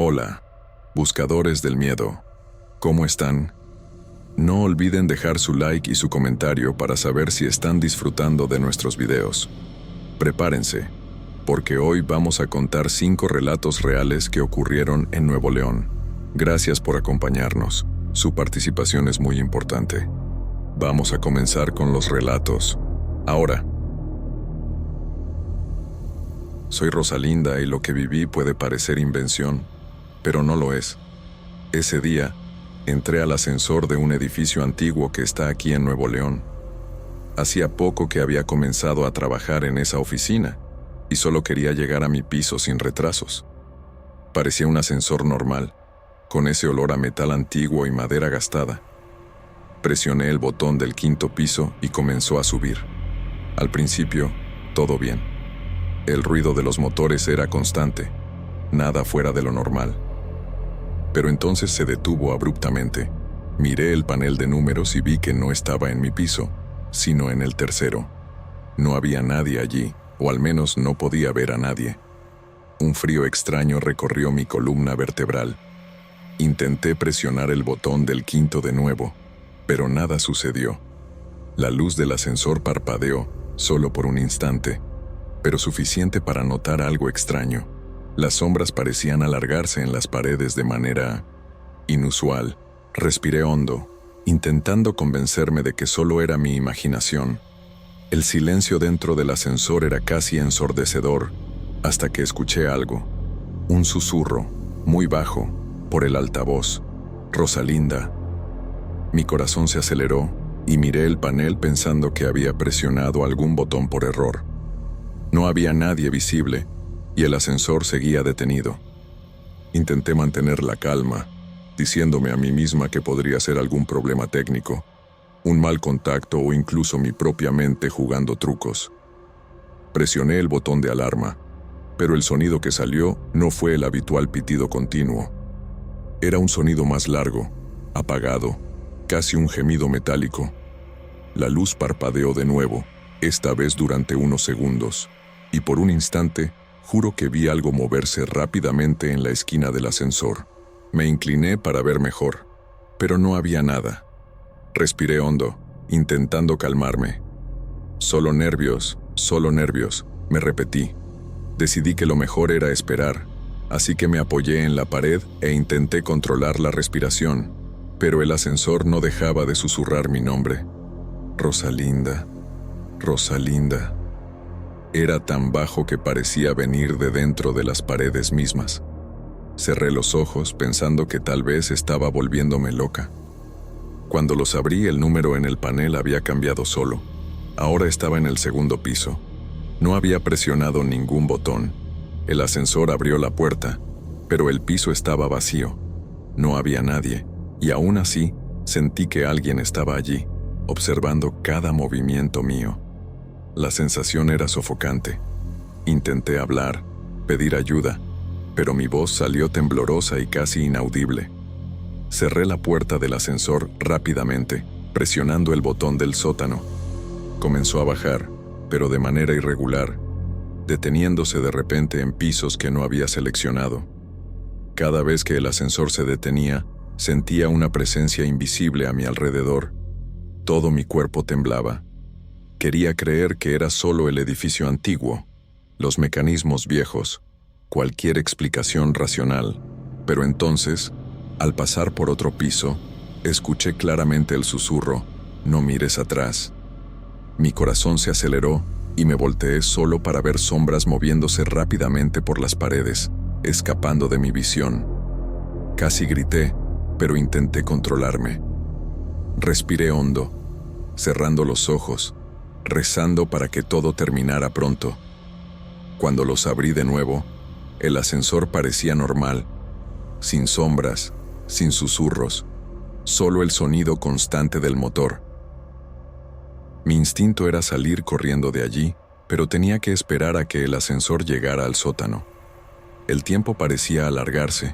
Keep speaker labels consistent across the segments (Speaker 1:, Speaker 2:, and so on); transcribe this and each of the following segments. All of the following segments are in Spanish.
Speaker 1: Hola, buscadores del miedo. ¿Cómo están? No olviden dejar su like y su comentario para saber si están disfrutando de nuestros videos. Prepárense, porque hoy vamos a contar 5 relatos reales que ocurrieron en Nuevo León. Gracias por acompañarnos. Su participación es muy importante. Vamos a comenzar con los relatos. Ahora. Soy Rosalinda y lo que viví puede parecer invención, pero no lo es. Ese día, entré al ascensor de un edificio antiguo que está aquí en Nuevo León. Hacía poco que había comenzado a trabajar en esa oficina y solo quería llegar a mi piso sin retrasos. Parecía un ascensor normal, con ese olor a metal antiguo y madera gastada. Presioné el botón del 5º piso y comenzó a subir. Al principio, todo bien. El ruido de los motores era constante, nada fuera de lo normal. Pero entonces se detuvo abruptamente. Miré el panel de números y vi que no estaba en mi piso, sino en el 3º. No había nadie allí, o al menos no podía ver a nadie. Un frío extraño recorrió mi columna vertebral. Intenté presionar el botón del 5º de nuevo, pero nada sucedió. La luz del ascensor parpadeó, solo por un instante, pero suficiente para notar algo extraño. Las sombras parecían alargarse en las paredes de manera inusual. Respiré hondo, intentando convencerme de que solo era mi imaginación. El silencio dentro del ascensor era casi ensordecedor, hasta que escuché algo. Un susurro, muy bajo, por el altavoz. Rosalinda. Mi corazón se aceleró y miré el panel pensando que había presionado algún botón por error. No había nadie visible y el ascensor seguía detenido. Intenté mantener la calma, diciéndome a mí misma que podría ser algún problema técnico, un mal contacto o incluso mi propia mente jugando trucos. Presioné el botón de alarma, pero el sonido que salió no fue el habitual pitido continuo. Era un sonido más largo, apagado, casi un gemido metálico. La luz parpadeó de nuevo, esta vez durante unos segundos, y por un instante, juro que vi algo moverse rápidamente en la esquina del ascensor. Me incliné para ver mejor, pero no había nada. Respiré hondo, intentando calmarme. Solo nervios, me repetí. Decidí que lo mejor era esperar, así que me apoyé en la pared e intenté controlar la respiración, pero el ascensor no dejaba de susurrar mi nombre. Rosalinda, Rosalinda. Era tan bajo que parecía venir de dentro de las paredes mismas. Cerré los ojos pensando que tal vez estaba volviéndome loca. Cuando los abrí, el número en el panel había cambiado solo. Ahora estaba en el 2º piso. No había presionado ningún botón. El ascensor abrió la puerta, pero el piso estaba vacío. No había nadie, y aún así sentí que alguien estaba allí, observando cada movimiento mío. La sensación era sofocante. Intenté hablar, pedir ayuda, pero mi voz salió temblorosa y casi inaudible. Cerré la puerta del ascensor rápidamente, presionando el botón del sótano. Comenzó a bajar, pero de manera irregular, deteniéndose de repente en pisos que no había seleccionado. Cada vez que el ascensor se detenía, sentía una presencia invisible a mi alrededor. Todo mi cuerpo temblaba. Quería creer que era solo el edificio antiguo, los mecanismos viejos, cualquier explicación racional, pero entonces, al pasar por otro piso, escuché claramente el susurro: «No mires atrás». Mi corazón se aceleró y me volteé solo para ver sombras moviéndose rápidamente por las paredes, escapando de mi visión. Casi grité, pero intenté controlarme. Respiré hondo, cerrando los ojos, rezando para que todo terminara pronto. Cuando los abrí de nuevo, el ascensor parecía normal, sin sombras, sin susurros, solo el sonido constante del motor. Mi instinto era salir corriendo de allí, pero tenía que esperar a que el ascensor llegara al sótano. El tiempo parecía alargarse,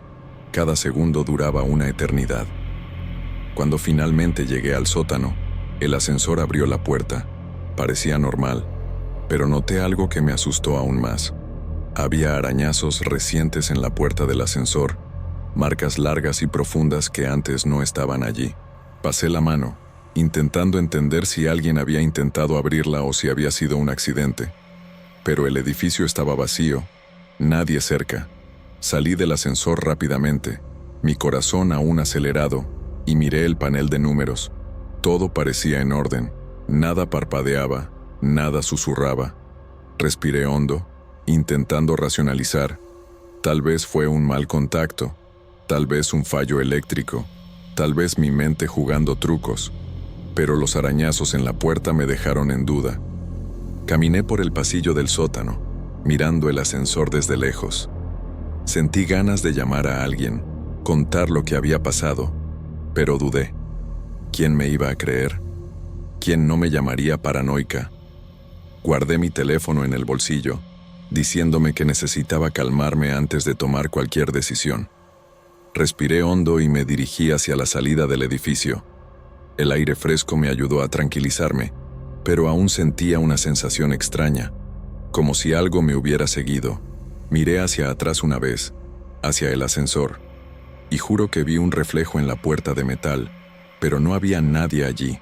Speaker 1: cada segundo duraba una eternidad. Cuando finalmente llegué al sótano, el ascensor abrió la puerta. Parecía normal, pero noté algo que me asustó aún más. Había arañazos recientes en la puerta del ascensor, marcas largas y profundas que antes no estaban allí. Pasé la mano, intentando entender si alguien había intentado abrirla o si había sido un accidente. Pero el edificio estaba vacío, nadie cerca. Salí del ascensor rápidamente, mi corazón aún acelerado, y miré el panel de números. Todo parecía en orden, nada parpadeaba, nada susurraba. Respiré hondo, intentando racionalizar. Tal vez fue un mal contacto, tal vez un fallo eléctrico, tal vez mi mente jugando trucos, pero los arañazos en la puerta me dejaron en duda. Caminé por el pasillo del sótano, mirando el ascensor desde lejos. Sentí ganas de llamar a alguien, contar lo que había pasado, pero dudé. ¿Quién me iba a creer? ¿Quién no me llamaría paranoica? Guardé mi teléfono en el bolsillo, diciéndome que necesitaba calmarme antes de tomar cualquier decisión. Respiré hondo y me dirigí hacia la salida del edificio. El aire fresco me ayudó a tranquilizarme, pero aún sentía una sensación extraña, como si algo me hubiera seguido. Miré hacia atrás una vez, hacia el ascensor, y juro que vi un reflejo en la puerta de metal, pero no había nadie allí.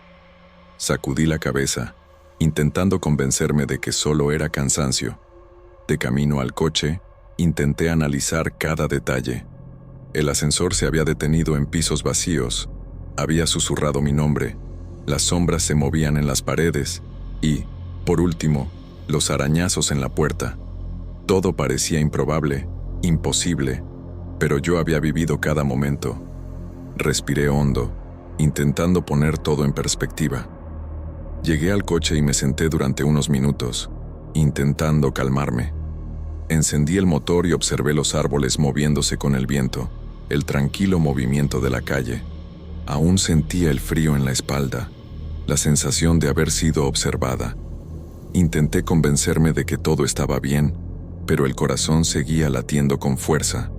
Speaker 1: Sacudí la cabeza, intentando convencerme de que solo era cansancio. De camino al coche, intenté analizar cada detalle. El ascensor se había detenido en pisos vacíos, había susurrado mi nombre, las sombras se movían en las paredes y, por último, los arañazos en la puerta. Todo parecía improbable, imposible, pero yo había vivido cada momento. Respiré hondo, intentando poner todo en perspectiva. Llegué al coche y me senté durante unos minutos, intentando calmarme. Encendí el motor y observé los árboles moviéndose con el viento, el tranquilo movimiento de la calle. Aún sentía el frío en la espalda, la sensación de haber sido observada. Intenté convencerme de que todo estaba bien, pero el corazón seguía latiendo con fuerza.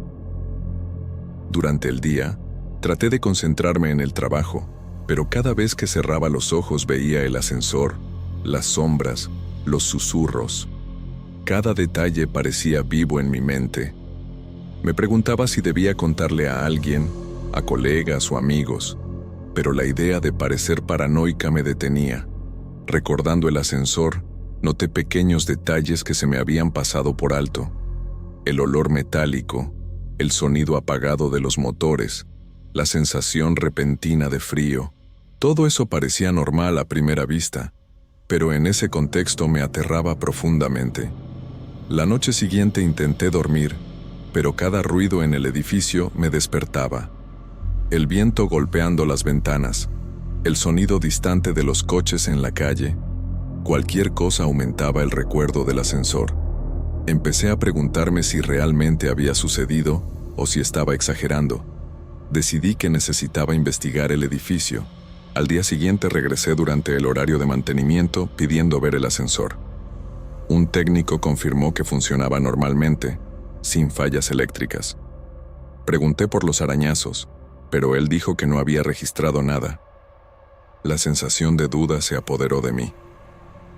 Speaker 1: Durante el día, traté de concentrarme en el trabajo, pero cada vez que cerraba los ojos veía el ascensor, las sombras, los susurros. Cada detalle parecía vivo en mi mente. Me preguntaba si debía contarle a alguien, a colegas o amigos, pero la idea de parecer paranoica me detenía. Recordando el ascensor, noté pequeños detalles que se me habían pasado por alto. El olor metálico, el sonido apagado de los motores, la sensación repentina de frío. Todo eso parecía normal a primera vista, pero en ese contexto me aterraba profundamente. La noche siguiente intenté dormir, pero cada ruido en el edificio me despertaba. El viento golpeando las ventanas, el sonido distante de los coches en la calle, cualquier cosa aumentaba el recuerdo del ascensor. Empecé a preguntarme si realmente había sucedido o si estaba exagerando. Decidí que necesitaba investigar el edificio. Al día siguiente regresé durante el horario de mantenimiento pidiendo ver el ascensor. Un técnico confirmó que funcionaba normalmente, sin fallas eléctricas. Pregunté por los arañazos, pero él dijo que no había registrado nada. La sensación de duda se apoderó de mí.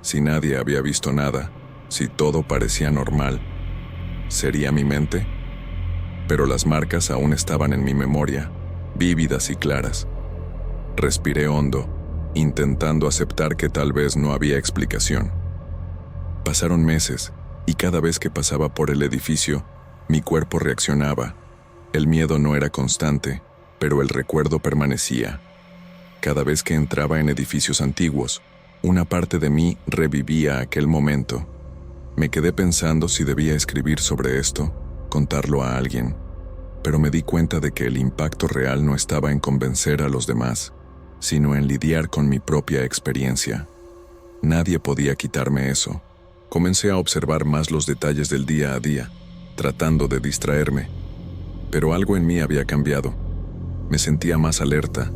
Speaker 1: Si nadie había visto nada, si todo parecía normal, ¿sería mi mente? Pero las marcas aún estaban en mi memoria, vívidas y claras. Respiré hondo, intentando aceptar que tal vez no había explicación. Pasaron meses, y cada vez que pasaba por el edificio, mi cuerpo reaccionaba. El miedo no era constante, pero el recuerdo permanecía. Cada vez que entraba en edificios antiguos, una parte de mí revivía aquel momento. Me quedé pensando si debía escribir sobre esto, contarlo a alguien, pero me di cuenta de que el impacto real no estaba en convencer a los demás, sino en lidiar con mi propia experiencia. Nadie podía quitarme eso. Comencé a observar más los detalles del día a día, tratando de distraerme. Pero algo en mí había cambiado. Me sentía más alerta,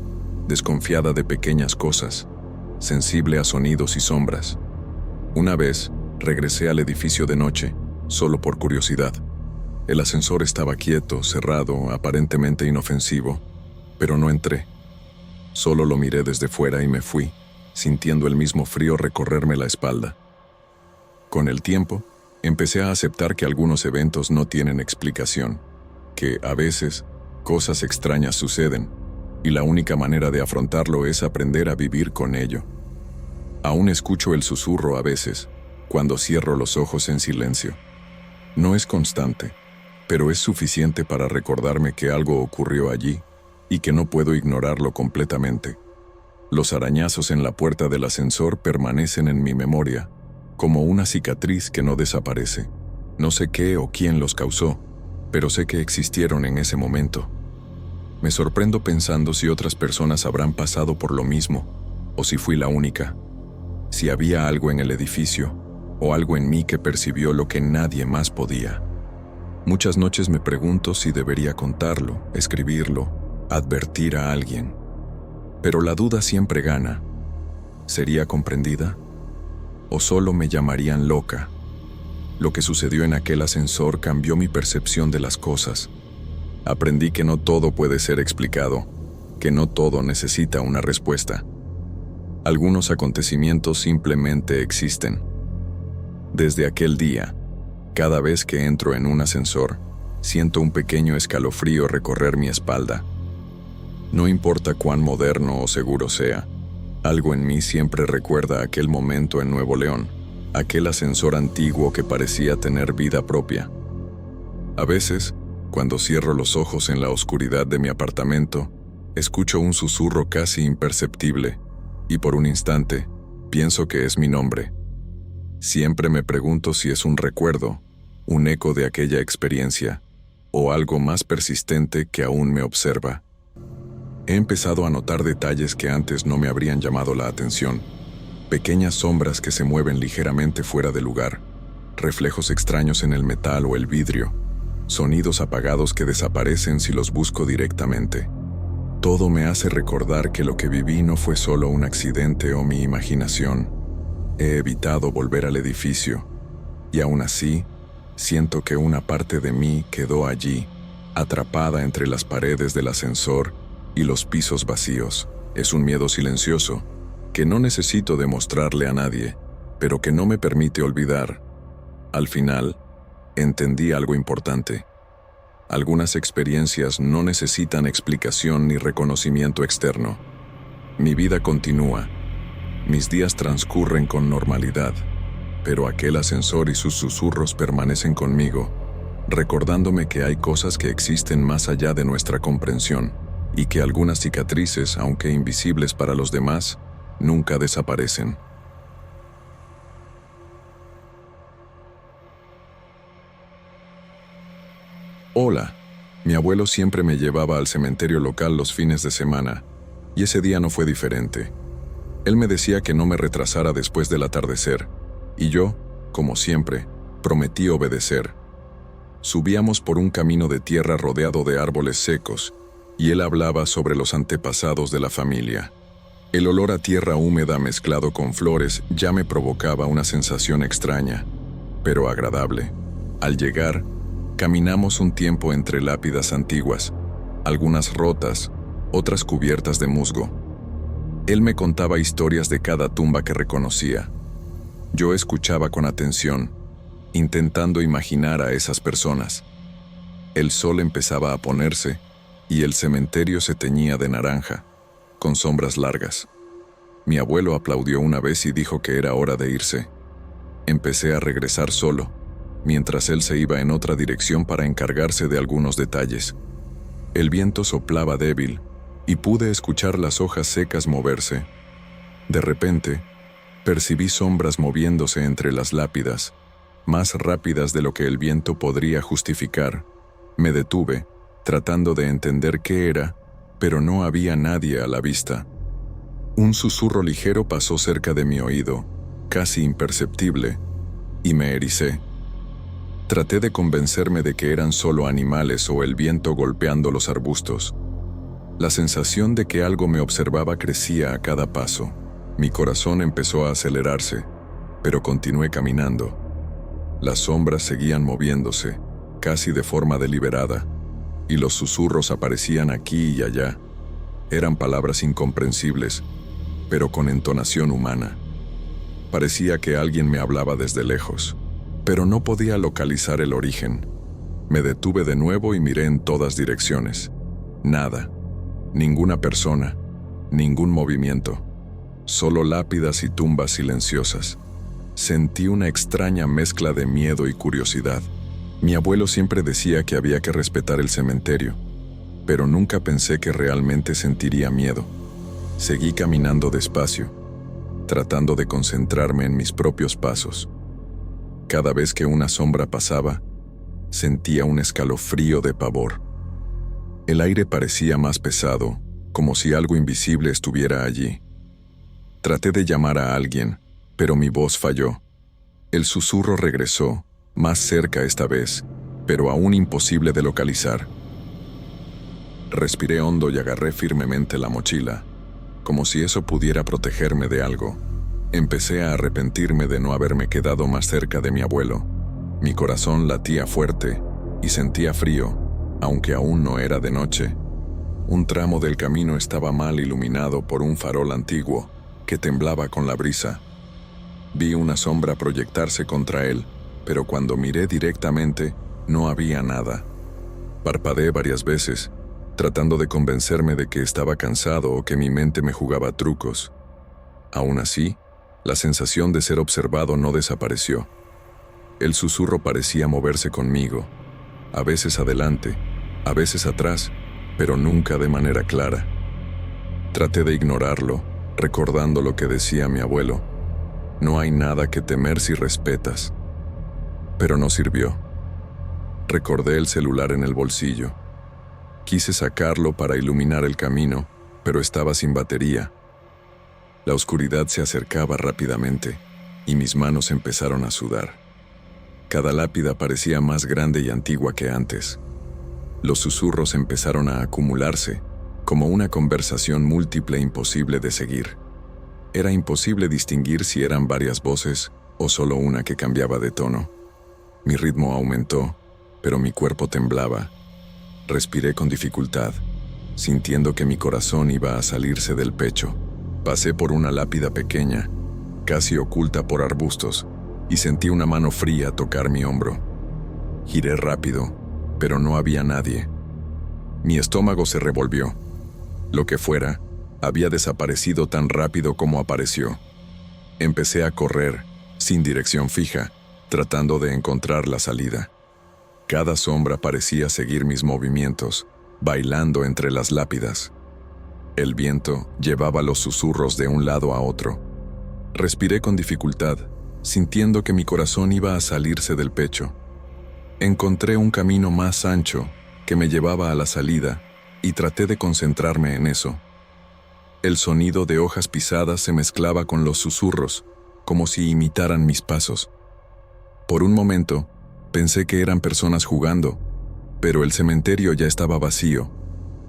Speaker 1: desconfiada de pequeñas cosas, sensible a sonidos y sombras. Una vez, regresé al edificio de noche, solo por curiosidad. El ascensor estaba quieto, cerrado, aparentemente inofensivo, pero no entré. Solo lo miré desde fuera y me fui, sintiendo el mismo frío recorrerme la espalda. Con el tiempo, empecé a aceptar que algunos eventos no tienen explicación, que, a veces, Cosas extrañas suceden, y la única manera de afrontarlo es aprender a vivir con ello. Aún escucho el susurro a veces, cuando cierro los ojos en silencio. No es constante, pero es suficiente para recordarme que algo ocurrió allí y que no puedo ignorarlo completamente. Los arañazos en la puerta del ascensor permanecen en mi memoria, como una cicatriz que no desaparece. No sé qué o quién los causó, pero sé que existieron en ese momento. Me sorprendo pensando si otras personas habrán pasado por lo mismo, o si fui la única. Si había algo en el edificio, o algo en mí que percibió lo que nadie más podía. Muchas noches me pregunto si debería contarlo, escribirlo, advertir a alguien. Pero la duda siempre gana. ¿Sería comprendida? ¿O solo me llamarían loca? Lo que sucedió en aquel ascensor cambió mi percepción de las cosas. Aprendí que no todo puede ser explicado, que no todo necesita una respuesta. Algunos acontecimientos simplemente existen. Desde aquel día, cada vez que entro en un ascensor, siento un pequeño escalofrío recorrer mi espalda. No importa cuán moderno o seguro sea, algo en mí siempre recuerda aquel momento en Nuevo León, aquel ascensor antiguo que parecía tener vida propia. A veces, cuando cierro los ojos en la oscuridad de mi apartamento, escucho un susurro casi imperceptible, y por un instante, pienso que es mi nombre. Siempre me pregunto si es un recuerdo, un eco de aquella experiencia, o algo más persistente que aún me observa. He empezado a notar detalles que antes no me habrían llamado la atención. Pequeñas sombras que se mueven ligeramente fuera de lugar, reflejos extraños en el metal o el vidrio, sonidos apagados que desaparecen si los busco directamente. Todo me hace recordar que lo que viví no fue solo un accidente o mi imaginación. He evitado volver al edificio, y aún así, siento que una parte de mí quedó allí, atrapada entre las paredes del ascensor y los pisos vacíos. Es un miedo silencioso, que no necesito demostrarle a nadie, pero que no me permite olvidar. Al final, entendí algo importante. Algunas experiencias no necesitan explicación ni reconocimiento externo. Mi vida continúa. Mis días transcurren con normalidad, pero aquel ascensor y sus susurros permanecen conmigo, recordándome que hay cosas que existen más allá de nuestra comprensión, y que algunas cicatrices, aunque invisibles para los demás, nunca desaparecen. Hola, mi abuelo siempre me llevaba al cementerio local los fines de semana, y ese día no fue diferente. Él me decía que no me retrasara después del atardecer, y yo, como siempre, prometí obedecer. Subíamos por un camino de tierra rodeado de árboles secos, y él hablaba sobre los antepasados de la familia. El olor a tierra húmeda mezclado con flores ya me provocaba una sensación extraña, pero agradable. Al llegar, caminamos un tiempo entre lápidas antiguas, algunas rotas, otras cubiertas de musgo. Él me contaba historias de cada tumba que reconocía. Yo escuchaba con atención, intentando imaginar a esas personas. El sol empezaba a ponerse, y el cementerio se teñía de naranja, con sombras largas. Mi abuelo aplaudió una vez y dijo que era hora de irse. Empecé a regresar solo, mientras él se iba en otra dirección para encargarse de algunos detalles. El viento soplaba débil, y pude escuchar las hojas secas moverse. De repente, percibí sombras moviéndose entre las lápidas, más rápidas de lo que el viento podría justificar. Me detuve, tratando de entender qué era, pero no había nadie a la vista. Un susurro ligero pasó cerca de mi oído, casi imperceptible, y me ericé. Traté de convencerme de que eran solo animales o el viento golpeando los arbustos. La sensación de que algo me observaba crecía a cada paso. Mi corazón empezó a acelerarse, pero continué caminando. Las sombras seguían moviéndose, casi de forma deliberada, y los susurros aparecían aquí y allá. Eran palabras incomprensibles, pero con entonación humana. Parecía que alguien me hablaba desde lejos, pero no podía localizar el origen. Me detuve de nuevo y miré en todas direcciones. Nada. Ninguna persona. Ningún movimiento. Solo lápidas y tumbas silenciosas. Sentí una extraña mezcla de miedo y curiosidad. Mi abuelo siempre decía que había que respetar el cementerio, pero nunca pensé que realmente sentiría miedo. Seguí caminando despacio, tratando de concentrarme en mis propios pasos. Cada vez que una sombra pasaba, sentía un escalofrío de pavor. El aire parecía más pesado, como si algo invisible estuviera allí. Traté de llamar a alguien, pero mi voz falló. El susurro regresó, más cerca esta vez, pero aún imposible de localizar. Respiré hondo y agarré firmemente la mochila, como si eso pudiera protegerme de algo. Empecé a arrepentirme de no haberme quedado más cerca de mi abuelo. Mi corazón latía fuerte y sentía frío, aunque aún no era de noche. Un tramo del camino estaba mal iluminado por un farol antiguo que temblaba con la brisa. Vi una sombra proyectarse contra él, pero cuando miré directamente, no había nada. Parpadeé varias veces, tratando de convencerme de que estaba cansado o que mi mente me jugaba trucos. Aún así, la sensación de ser observado no desapareció. El susurro parecía moverse conmigo, a veces adelante, a veces atrás, pero nunca de manera clara. Traté de ignorarlo, recordando lo que decía mi abuelo. No hay nada que temer si respetas. Pero no sirvió. Recordé el celular en el bolsillo. Quise sacarlo para iluminar el camino, pero estaba sin batería. La oscuridad se acercaba rápidamente, y mis manos empezaron a sudar. Cada lápida parecía más grande y antigua que antes. Los susurros empezaron a acumularse, como una conversación múltiple imposible de seguir. Era imposible distinguir si eran varias voces o solo una que cambiaba de tono. Mi ritmo aumentó, pero mi cuerpo temblaba. Respiré con dificultad, sintiendo que mi corazón iba a salirse del pecho. Pasé por una lápida pequeña, casi oculta por arbustos, y sentí una mano fría tocar mi hombro. Giré rápido, pero no había nadie. Mi estómago se revolvió. Lo que fuera, había desaparecido tan rápido como apareció. Empecé a correr, sin dirección fija, tratando de encontrar la salida. Cada sombra parecía seguir mis movimientos, bailando entre las lápidas. El viento llevaba los susurros de un lado a otro. Respiré con dificultad, sintiendo que mi corazón iba a salirse del pecho. Encontré un camino más ancho que me llevaba a la salida y traté de concentrarme en eso. El sonido de hojas pisadas se mezclaba con los susurros, como si imitaran mis pasos. Por un momento, pensé que eran personas jugando, pero el cementerio ya estaba vacío.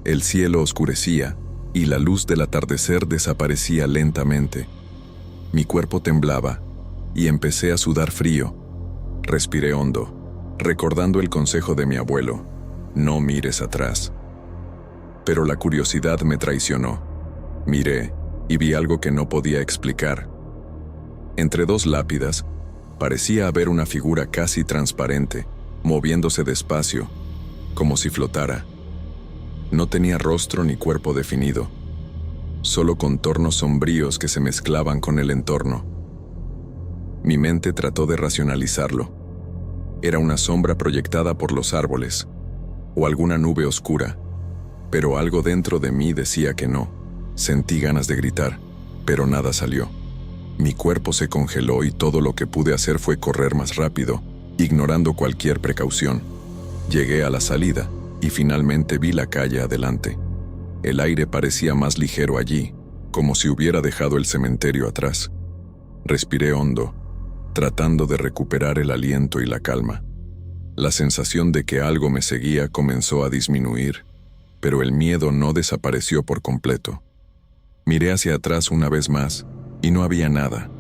Speaker 1: El cielo oscurecía y la luz del atardecer desaparecía lentamente. Mi cuerpo temblaba y empecé a sudar frío. Respiré hondo, recordando el consejo de mi abuelo: no mires atrás. Pero la curiosidad me traicionó. Miré y vi algo que no podía explicar. Entre dos lápidas, parecía haber una figura casi transparente, moviéndose despacio, como si flotara. No tenía rostro ni cuerpo definido, solo contornos sombríos que se mezclaban con el entorno. Mi mente trató de racionalizarlo. Era una sombra proyectada por los árboles, o alguna nube oscura, pero algo dentro de mí decía que no. Sentí ganas de gritar, pero nada salió. Mi cuerpo se congeló y todo lo que pude hacer fue correr más rápido, ignorando cualquier precaución. Llegué a la salida y finalmente vi la calle adelante. El aire parecía más ligero allí, como si hubiera dejado el cementerio atrás. Respiré hondo, tratando de recuperar el aliento y la calma. La sensación de que algo me seguía comenzó a disminuir, pero el miedo no desapareció por completo. Miré hacia atrás una vez más y no había nada.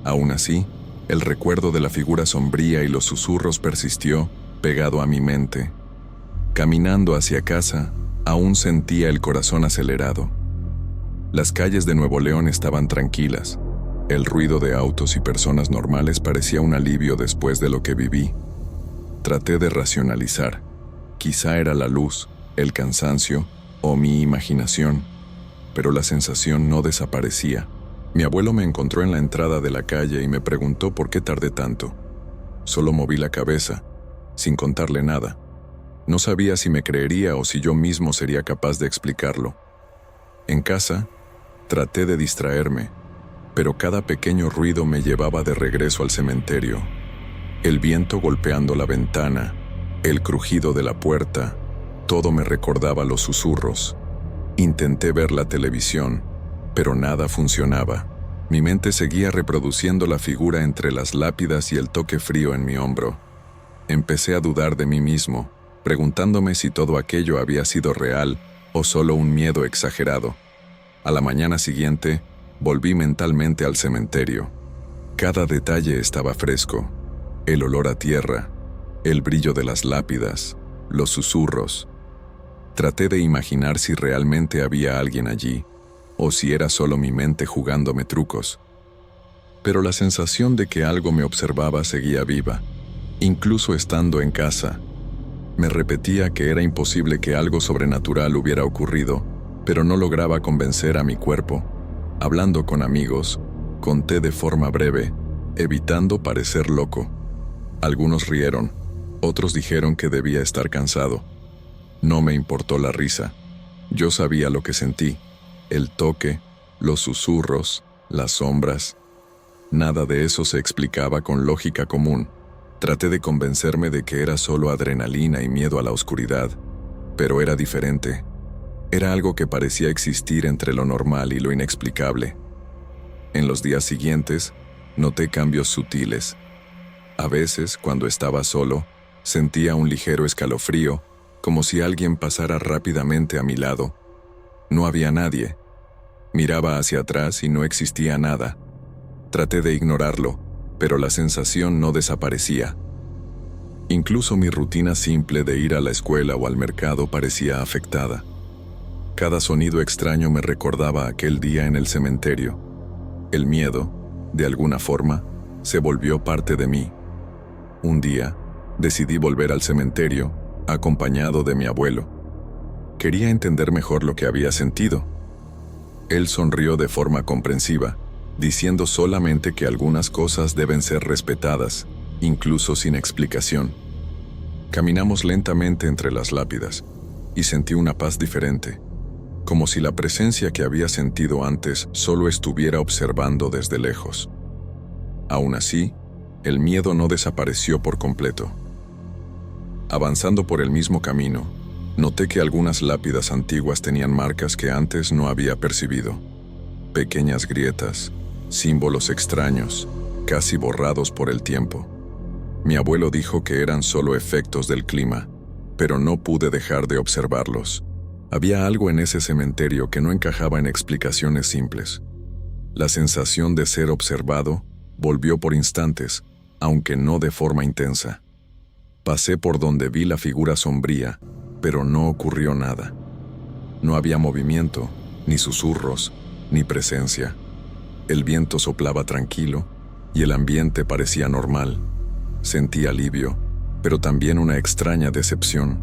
Speaker 1: Aún así, el recuerdo de la figura sombría y los susurros persistió, pegado a mi mente. Caminando hacia casa, aún sentía el corazón acelerado. Las calles de Nuevo León estaban tranquilas. El ruido de autos y personas normales parecía un alivio después de lo que viví. Traté de racionalizar. Quizá era la luz, el cansancio o mi imaginación, pero la sensación no desaparecía. Mi abuelo me encontró en la entrada de la calle y me preguntó por qué tardé tanto. Solo moví la cabeza, sin contarle nada. No sabía si me creería o si yo mismo sería capaz de explicarlo. En casa, traté de distraerme, pero cada pequeño ruido me llevaba de regreso al cementerio. El viento golpeando la ventana, el crujido de la puerta, todo me recordaba los susurros. Intenté ver la televisión, pero nada funcionaba. Mi mente seguía reproduciendo la figura entre las lápidas y el toque frío en mi hombro. Empecé a dudar de mí mismo, preguntándome si todo aquello había sido real o solo un miedo exagerado. A la mañana siguiente, volví mentalmente al cementerio. Cada detalle estaba fresco: el olor a tierra, el brillo de las lápidas, los susurros. Traté de imaginar si realmente había alguien allí, o si era solo mi mente jugándome trucos. Pero la sensación de que algo me observaba seguía viva, incluso estando en casa. Me repetía que era imposible que algo sobrenatural hubiera ocurrido, pero no lograba convencer a mi cuerpo. Hablando con amigos, conté de forma breve, evitando parecer loco. Algunos rieron, otros dijeron que debía estar cansado. No me importó la risa. Yo sabía lo que sentí: el toque, los susurros, las sombras. Nada de eso se explicaba con lógica común. Traté de convencerme de que era solo adrenalina y miedo a la oscuridad, pero era diferente. Era algo que parecía existir entre lo normal y lo inexplicable. En los días siguientes, noté cambios sutiles. A veces, cuando estaba solo, sentía un ligero escalofrío, como si alguien pasara rápidamente a mi lado. No había nadie. Miraba hacia atrás y no existía nada. Traté de ignorarlo, pero la sensación no desaparecía. Incluso mi rutina simple de ir a la escuela o al mercado parecía afectada. Cada sonido extraño me recordaba aquel día en el cementerio. El miedo, de alguna forma, se volvió parte de mí. Un día, decidí volver al cementerio, acompañado de mi abuelo. Quería entender mejor lo que había sentido. Él sonrió de forma comprensiva, diciendo solamente que algunas cosas deben ser respetadas, incluso sin explicación. Caminamos lentamente entre las lápidas, y sentí una paz diferente, como si la presencia que había sentido antes solo estuviera observando desde lejos. Aún así, el miedo no desapareció por completo. Avanzando por el mismo camino, noté que algunas lápidas antiguas tenían marcas que antes no había percibido. Pequeñas grietas, símbolos extraños, casi borrados por el tiempo. Mi abuelo dijo que eran solo efectos del clima, pero no pude dejar de observarlos. Había algo en ese cementerio que no encajaba en explicaciones simples. La sensación de ser observado volvió por instantes, aunque no de forma intensa. Pasé por donde vi la figura sombría, pero no ocurrió nada. No había movimiento, ni susurros, ni presencia. El viento soplaba tranquilo y el ambiente parecía normal. Sentí alivio, pero también una extraña decepción.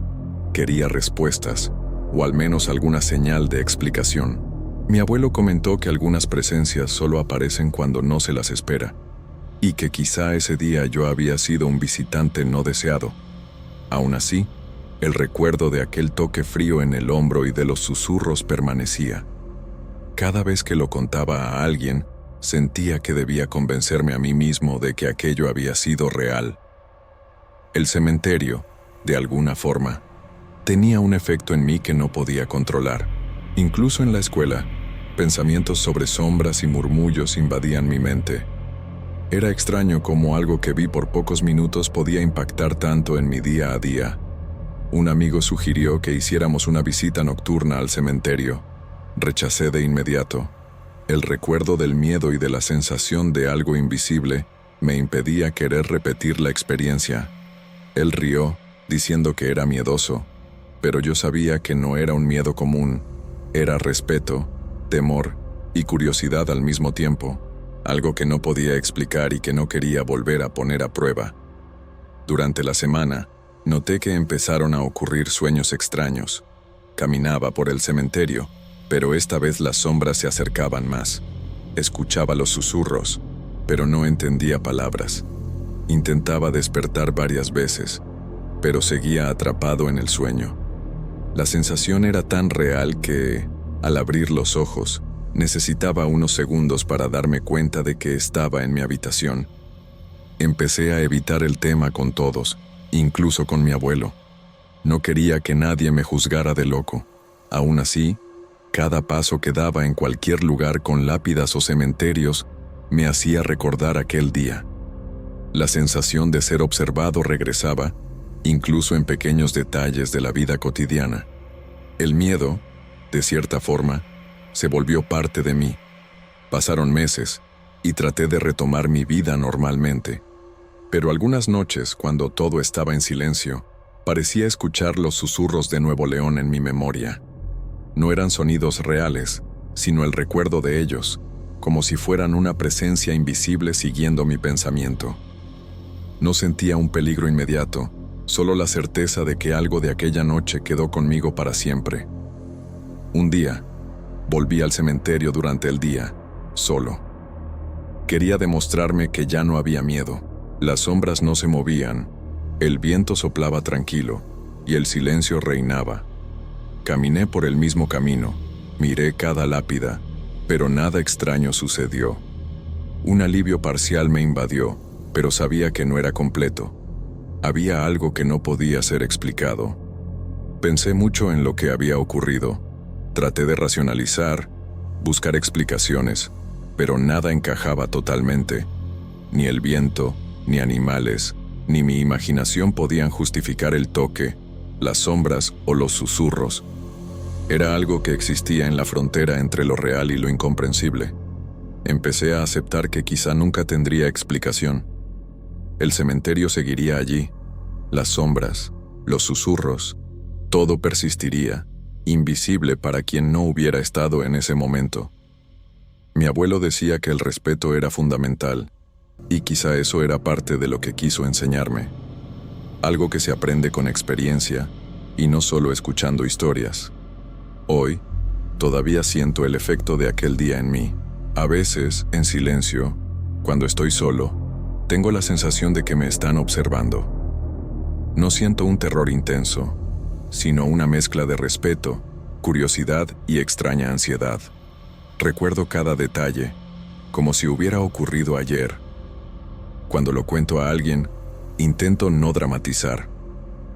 Speaker 1: Quería respuestas, o al menos alguna señal de explicación. Mi abuelo comentó que algunas presencias solo aparecen cuando no se las espera, y que quizá ese día yo había sido un visitante no deseado. Aún así, el recuerdo de aquel toque frío en el hombro y de los susurros permanecía. Cada vez que lo contaba a alguien, sentía que debía convencerme a mí mismo de que aquello había sido real. El cementerio, de alguna forma, tenía un efecto en mí que no podía controlar. Incluso en la escuela, pensamientos sobre sombras y murmullos invadían mi mente. Era extraño cómo algo que vi por pocos minutos podía impactar tanto en mi día a día. Un amigo sugirió que hiciéramos una visita nocturna al cementerio. Rechacé de inmediato. El recuerdo del miedo y de la sensación de algo invisible me impedía querer repetir la experiencia. Él rió, diciendo que era miedoso, pero yo sabía que no era un miedo común. Era respeto, temor y curiosidad al mismo tiempo, algo que no podía explicar y que no quería volver a poner a prueba. Durante la semana, noté que empezaron a ocurrir sueños extraños. Caminaba por el cementerio, pero esta vez las sombras se acercaban más. Escuchaba los susurros, pero no entendía palabras. Intentaba despertar varias veces, pero seguía atrapado en el sueño. La sensación era tan real que, al abrir los ojos, necesitaba unos segundos para darme cuenta de que estaba en mi habitación. Empecé a evitar el tema con todos, incluso con mi abuelo. No quería que nadie me juzgara de loco. Aún así, cada paso que daba en cualquier lugar con lápidas o cementerios me hacía recordar aquel día. La sensación de ser observado regresaba, incluso en pequeños detalles de la vida cotidiana. El miedo, de cierta forma, se volvió parte de mí. Pasaron meses y traté de retomar mi vida normalmente. Pero algunas noches, cuando todo estaba en silencio, parecía escuchar los susurros de Nuevo León en mi memoria. No eran sonidos reales, sino el recuerdo de ellos, como si fueran una presencia invisible siguiendo mi pensamiento. No sentía un peligro inmediato, solo la certeza de que algo de aquella noche quedó conmigo para siempre. Un día, volví al cementerio durante el día, solo. Quería demostrarme que ya no había miedo. Las sombras no se movían, el viento soplaba tranquilo y el silencio reinaba. Caminé por el mismo camino, miré cada lápida, pero nada extraño sucedió. Un alivio parcial me invadió, pero sabía que no era completo. Había algo que no podía ser explicado. Pensé mucho en lo que había ocurrido. Traté de racionalizar, buscar explicaciones, pero nada encajaba totalmente. Ni el viento, ni animales, ni mi imaginación podían justificar el toque, las sombras o los susurros. Era algo que existía en la frontera entre lo real y lo incomprensible. Empecé a aceptar que quizá nunca tendría explicación. El cementerio seguiría allí, las sombras, los susurros, todo persistiría, invisible para quien no hubiera estado en ese momento. Mi abuelo decía que el respeto era fundamental, y quizá eso era parte de lo que quiso enseñarme. Algo que se aprende con experiencia, y no solo escuchando historias. Hoy, todavía siento el efecto de aquel día en mí. A veces, en silencio, cuando estoy solo, tengo la sensación de que me están observando. No siento un terror intenso, sino una mezcla de respeto, curiosidad y extraña ansiedad. Recuerdo cada detalle, como si hubiera ocurrido ayer. Cuando lo cuento a alguien, intento no dramatizar.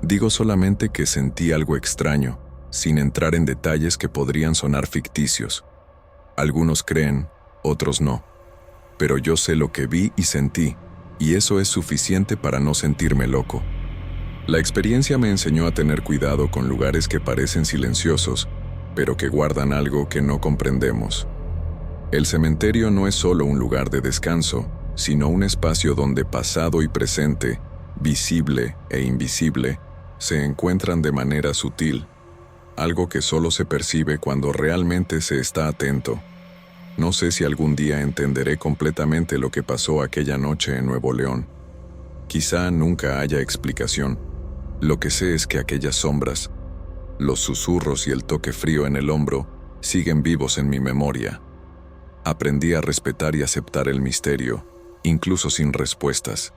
Speaker 1: Digo solamente que sentí algo extraño, sin entrar en detalles que podrían sonar ficticios. Algunos creen, otros no. Pero yo sé lo que vi y sentí, y eso es suficiente para no sentirme loco. La experiencia me enseñó a tener cuidado con lugares que parecen silenciosos, pero que guardan algo que no comprendemos. El cementerio no es solo un lugar de descanso, sino un espacio donde pasado y presente, visible e invisible, se encuentran de manera sutil, algo que solo se percibe cuando realmente se está atento. No sé si algún día entenderé completamente lo que pasó aquella noche en Nuevo León. Quizá nunca haya explicación. Lo que sé es que aquellas sombras, los susurros y el toque frío en el hombro, siguen vivos en mi memoria. Aprendí a respetar y aceptar el misterio, incluso sin respuestas.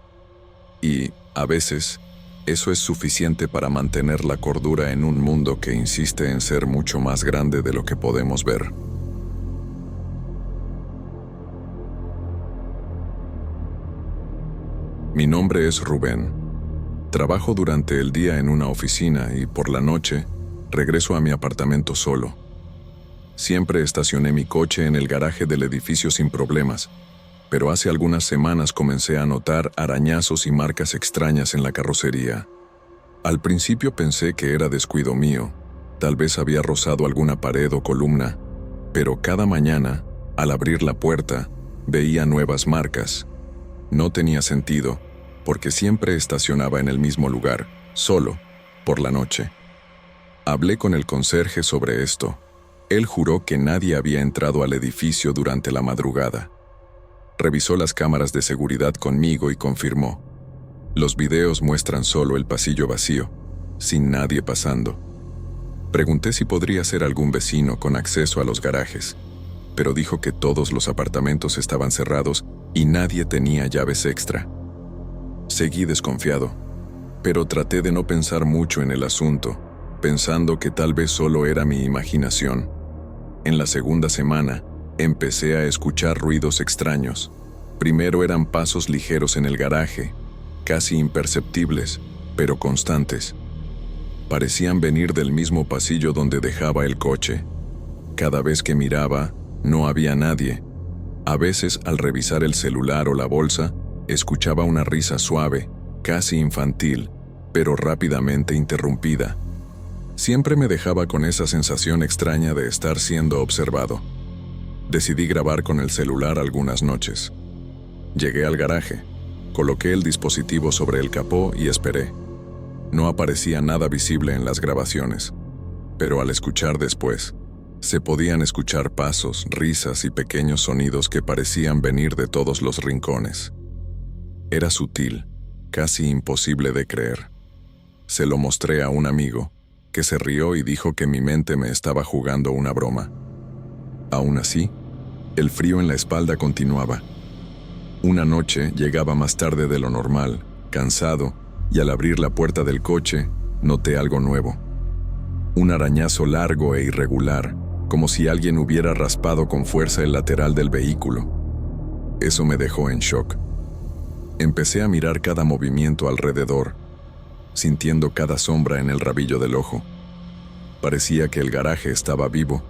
Speaker 1: Y, a veces, eso es suficiente para mantener la cordura en un mundo que insiste en ser mucho más grande de lo que podemos ver. Mi nombre es Rubén. Trabajo durante el día en una oficina y por la noche regreso a mi apartamento solo. Siempre estacioné mi coche en el garaje del edificio sin problemas, pero hace algunas semanas comencé a notar arañazos y marcas extrañas en la carrocería. Al principio pensé que era descuido mío, tal vez había rozado alguna pared o columna, pero cada mañana, al abrir la puerta, veía nuevas marcas. No tenía sentido, porque siempre estacionaba en el mismo lugar, solo, por la noche. Hablé con el conserje sobre esto. Él juró que nadie había entrado al edificio durante la madrugada. Revisó las cámaras de seguridad conmigo y confirmó. Los videos muestran solo el pasillo vacío, sin nadie pasando. Pregunté si podría ser algún vecino con acceso a los garajes, pero dijo que todos los apartamentos estaban cerrados y nadie tenía llaves extra. Seguí desconfiado, pero traté de no pensar mucho en el asunto, pensando que tal vez solo era mi imaginación. En la segunda semana, empecé a escuchar ruidos extraños. Primero eran pasos ligeros en el garaje, casi imperceptibles, pero constantes. Parecían venir del mismo pasillo donde dejaba el coche. Cada vez que miraba, no había nadie. A veces, al revisar el celular o la bolsa, escuchaba una risa suave, casi infantil, pero rápidamente interrumpida. Siempre me dejaba con esa sensación extraña de estar siendo observado. Decidí grabar con el celular algunas noches. Llegué al garaje, coloqué el dispositivo sobre el capó y esperé. No aparecía nada visible en las grabaciones, pero al escuchar después, se podían escuchar pasos, risas y pequeños sonidos que parecían venir de todos los rincones. Era sutil, casi imposible de creer. Se lo mostré a un amigo, que se rió y dijo que mi mente me estaba jugando una broma. Aún así, el frío en la espalda continuaba. Una noche llegaba más tarde de lo normal, cansado, y al abrir la puerta del coche, noté algo nuevo. Un arañazo largo e irregular, como si alguien hubiera raspado con fuerza el lateral del vehículo. Eso me dejó en shock. Empecé a mirar cada movimiento alrededor, sintiendo cada sombra en el rabillo del ojo. Parecía que el garaje estaba vivo,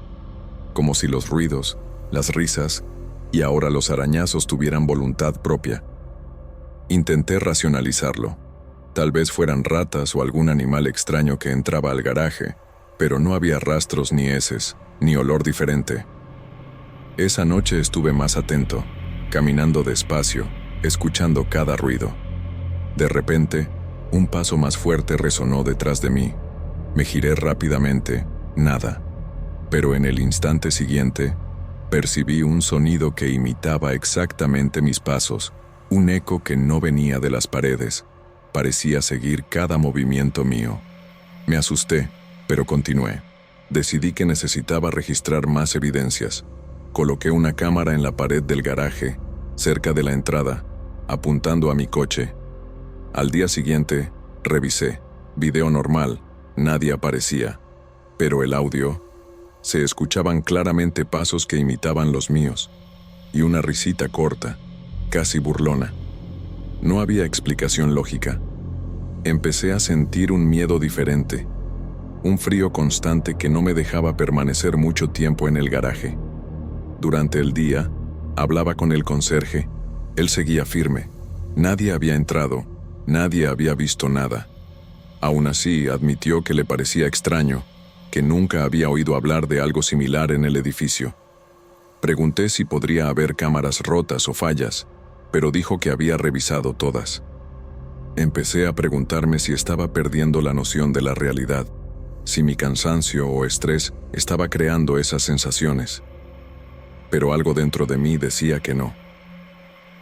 Speaker 1: como si los ruidos, las risas y ahora los arañazos tuvieran voluntad propia. Intenté racionalizarlo. Tal vez fueran ratas o algún animal extraño que entraba al garaje, pero no había rastros ni heces, ni olor diferente. Esa noche estuve más atento, caminando despacio, escuchando cada ruido. De repente, un paso más fuerte resonó detrás de mí. Me giré rápidamente, nada. Pero en el instante siguiente, percibí un sonido que imitaba exactamente mis pasos, un eco que no venía de las paredes. Parecía seguir cada movimiento mío. Me asusté, pero continué. Decidí que necesitaba registrar más evidencias. Coloqué una cámara en la pared del garaje, cerca de la entrada, apuntando a mi coche. Al día siguiente, revisé. Video normal, nadie aparecía. Pero el audio, se escuchaban claramente pasos que imitaban los míos, y una risita corta, casi burlona. No había explicación lógica. Empecé a sentir un miedo diferente, un frío constante que no me dejaba permanecer mucho tiempo en el garaje. Durante el día, hablaba con el conserje. Él seguía firme. Nadie había entrado, nadie había visto nada. Aún así, admitió que le parecía extraño, que nunca había oído hablar de algo similar en el edificio. Pregunté si podría haber cámaras rotas o fallas, pero dijo que había revisado todas. Empecé a preguntarme si estaba perdiendo la noción de la realidad, si mi cansancio o estrés estaba creando esas sensaciones. Pero algo dentro de mí decía que no.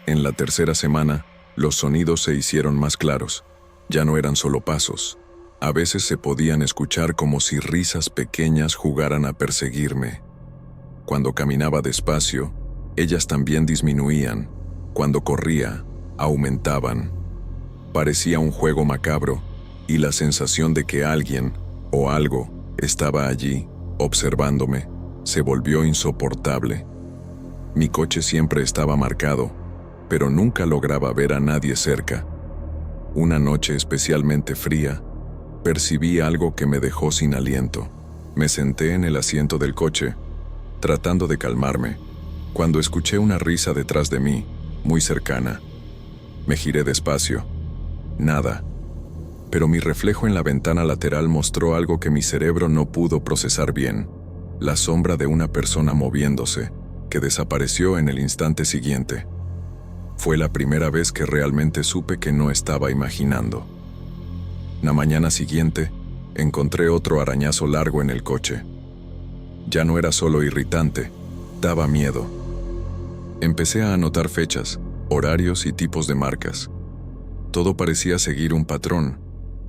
Speaker 1: En la tercera semana, los sonidos se hicieron más claros. Ya no eran solo pasos. A veces se podían escuchar como si risas pequeñas jugaran a perseguirme. Cuando caminaba despacio, ellas también disminuían. Cuando corría, aumentaban. Parecía un juego macabro, y la sensación de que alguien, o algo, estaba allí, observándome, se volvió insoportable. Mi coche siempre estaba marcado, pero nunca lograba ver a nadie cerca. Una noche especialmente fría, percibí algo que me dejó sin aliento. Me senté en el asiento del coche, tratando de calmarme, cuando escuché una risa detrás de mí, muy cercana. Me giré despacio. Nada. Pero mi reflejo en la ventana lateral mostró algo que mi cerebro no pudo procesar bien. La sombra de una persona moviéndose, que desapareció en el instante siguiente. Fue la primera vez que realmente supe que no estaba imaginando. La mañana siguiente, encontré otro arañazo largo en el coche. Ya no era solo irritante, daba miedo. Empecé a anotar fechas, horarios y tipos de marcas. Todo parecía seguir un patrón,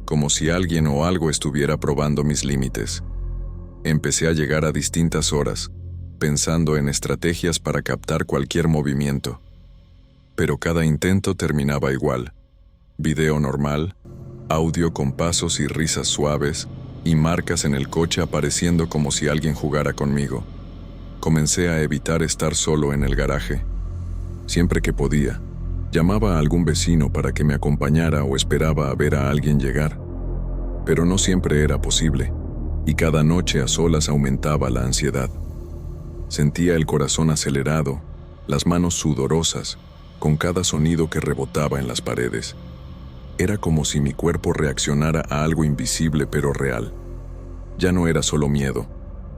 Speaker 1: como si alguien o algo estuviera probando mis límites. Empecé a llegar a distintas horas, pensando en estrategias para captar cualquier movimiento. Pero cada intento terminaba igual. Video normal, audio con pasos y risas suaves, y marcas en el coche apareciendo como si alguien jugara conmigo. Comencé a evitar estar solo en el garaje. Siempre que podía, llamaba a algún vecino para que me acompañara o esperaba a ver a alguien llegar. Pero no siempre era posible, y cada noche a solas aumentaba la ansiedad. Sentía el corazón acelerado, las manos sudorosas, con cada sonido que rebotaba en las paredes. Era como si mi cuerpo reaccionara a algo invisible pero real. Ya no era solo miedo,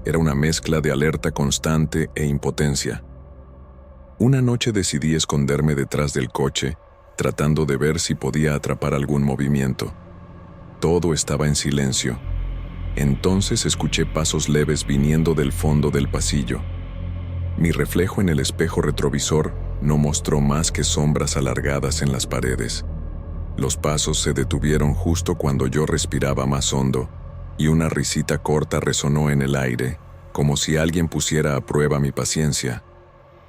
Speaker 1: era una mezcla de alerta constante e impotencia. Una noche decidí esconderme detrás del coche, tratando de ver si podía atrapar algún movimiento. Todo estaba en silencio. Entonces escuché pasos leves viniendo del fondo del pasillo. Mi reflejo en el espejo retrovisor no mostró más que sombras alargadas en las paredes. Los pasos se detuvieron justo cuando yo respiraba más hondo, y una risita corta resonó en el aire, como si alguien pusiera a prueba mi paciencia.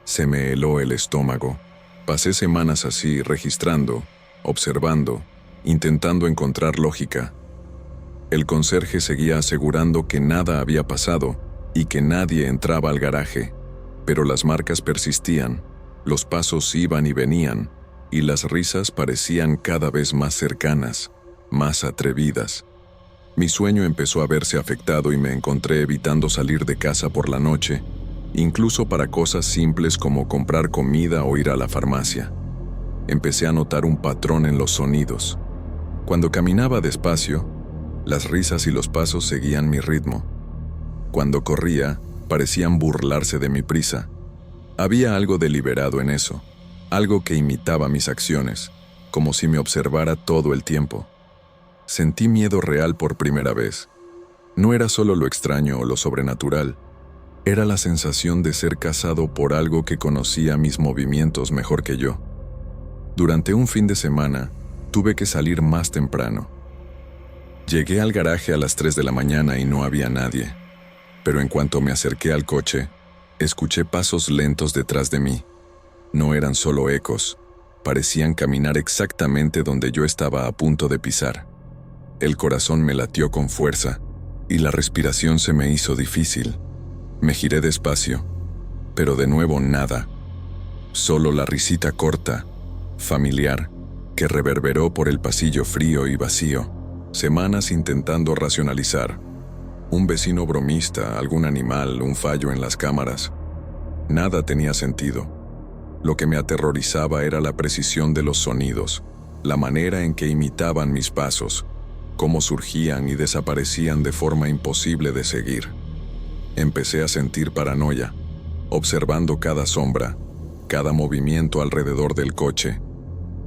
Speaker 1: Se me heló el estómago. Pasé semanas así, registrando, observando, intentando encontrar lógica. El conserje seguía asegurando que nada había pasado y que nadie entraba al garaje, pero las marcas persistían, los pasos iban y venían, y las risas parecían cada vez más cercanas, más atrevidas. Mi sueño empezó a verse afectado y me encontré evitando salir de casa por la noche, incluso para cosas simples como comprar comida o ir a la farmacia. Empecé a notar un patrón en los sonidos. Cuando caminaba despacio, las risas y los pasos seguían mi ritmo. Cuando corría, parecían burlarse de mi prisa. Había algo deliberado en eso, algo que imitaba mis acciones, como si me observara todo el tiempo. Sentí miedo real por primera vez. No era solo lo extraño o lo sobrenatural, era la sensación de ser cazado por algo que conocía mis movimientos mejor que yo. Durante un fin de semana, tuve que salir más temprano. Llegué al garaje a las 3 de la mañana y no había nadie, pero en cuanto me acerqué al coche, escuché pasos lentos detrás de mí. No eran solo ecos, parecían caminar exactamente donde yo estaba a punto de pisar. El corazón me latió con fuerza, y la respiración se me hizo difícil. Me giré despacio, pero de nuevo nada. Solo la risita corta, familiar, que reverberó por el pasillo frío y vacío. Semanas intentando racionalizar. Un vecino bromista, algún animal, un fallo en las cámaras. Nada tenía sentido. Lo que me aterrorizaba era la precisión de los sonidos, la manera en que imitaban mis pasos, cómo surgían y desaparecían de forma imposible de seguir. Empecé a sentir paranoia, observando cada sombra, cada movimiento alrededor del coche.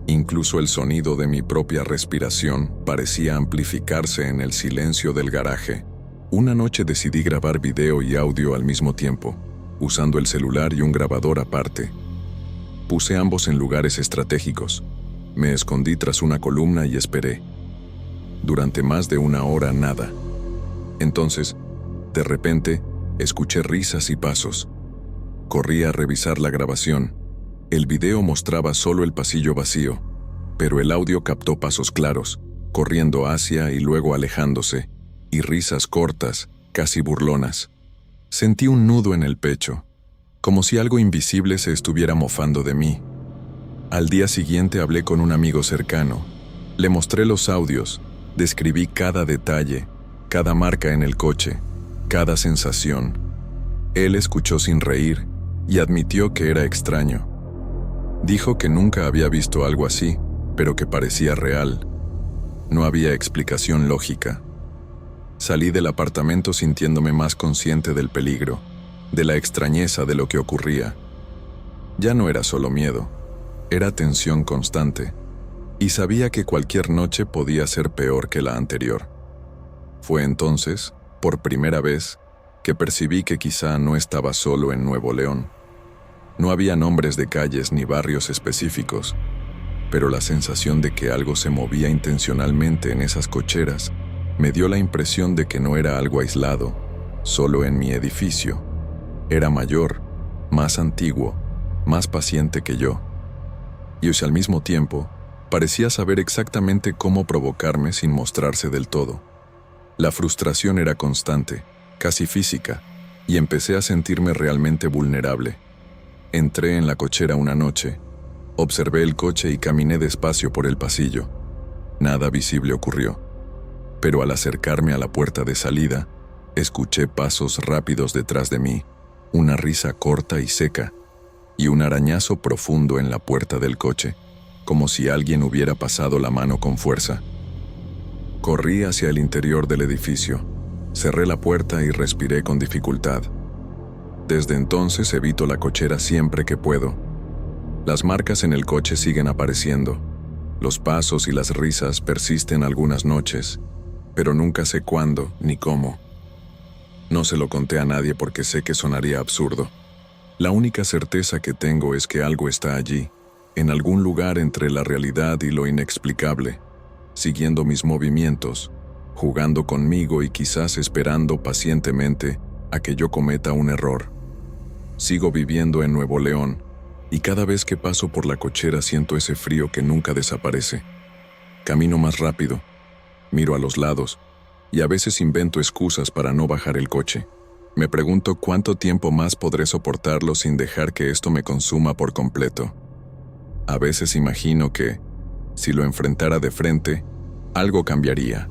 Speaker 1: Incluso el sonido de mi propia respiración parecía amplificarse en el silencio del garaje. Una noche decidí grabar video y audio al mismo tiempo, usando el celular y un grabador aparte. Puse ambos en lugares estratégicos. Me escondí tras una columna y esperé. Durante más de una hora nada. Entonces, de repente, escuché risas y pasos. Corrí a revisar la grabación. El video mostraba solo el pasillo vacío, pero el audio captó pasos claros, corriendo hacia y luego alejándose, y risas cortas, casi burlonas. Sentí un nudo en el pecho, como si algo invisible se estuviera mofando de mí. Al día siguiente hablé con un amigo cercano. Le mostré los audios, describí cada detalle, cada marca en el coche, cada sensación. Él escuchó sin reír y admitió que era extraño. Dijo que nunca había visto algo así, pero que parecía real. No había explicación lógica. Salí del apartamento sintiéndome más consciente del peligro, de la extrañeza de lo que ocurría. Ya no era solo miedo, era tensión constante, y sabía que cualquier noche podía ser peor que la anterior. Fue entonces, por primera vez, que percibí que quizá no estaba solo en Nuevo León. No había nombres de calles ni barrios específicos, pero la sensación de que algo se movía intencionalmente en esas cocheras me dio la impresión de que no era algo aislado, solo en mi edificio. Era mayor, más antiguo, más paciente que yo. Y al mismo tiempo, parecía saber exactamente cómo provocarme sin mostrarse del todo. La frustración era constante, casi física, y empecé a sentirme realmente vulnerable. Entré en la cochera una noche, observé el coche y caminé despacio por el pasillo. Nada visible ocurrió, pero al acercarme a la puerta de salida, escuché pasos rápidos detrás de mí, una risa corta y seca, y un arañazo profundo en la puerta del coche, como si alguien hubiera pasado la mano con fuerza. Corrí hacia el interior del edificio, cerré la puerta y respiré con dificultad. Desde entonces evito la cochera siempre que puedo. Las marcas en el coche siguen apareciendo. Los pasos y las risas persisten algunas noches, pero nunca sé cuándo ni cómo. No se lo conté a nadie porque sé que sonaría absurdo. La única certeza que tengo es que algo está allí, en algún lugar entre la realidad y lo inexplicable, siguiendo mis movimientos, jugando conmigo y quizás esperando pacientemente a que yo cometa un error. Sigo viviendo en Nuevo León, y cada vez que paso por la cochera siento ese frío que nunca desaparece. Camino más rápido, miro a los lados, y a veces invento excusas para no bajar el coche. Me pregunto cuánto tiempo más podré soportarlo sin dejar que esto me consuma por completo. A veces imagino que, si lo enfrentara de frente, algo cambiaría.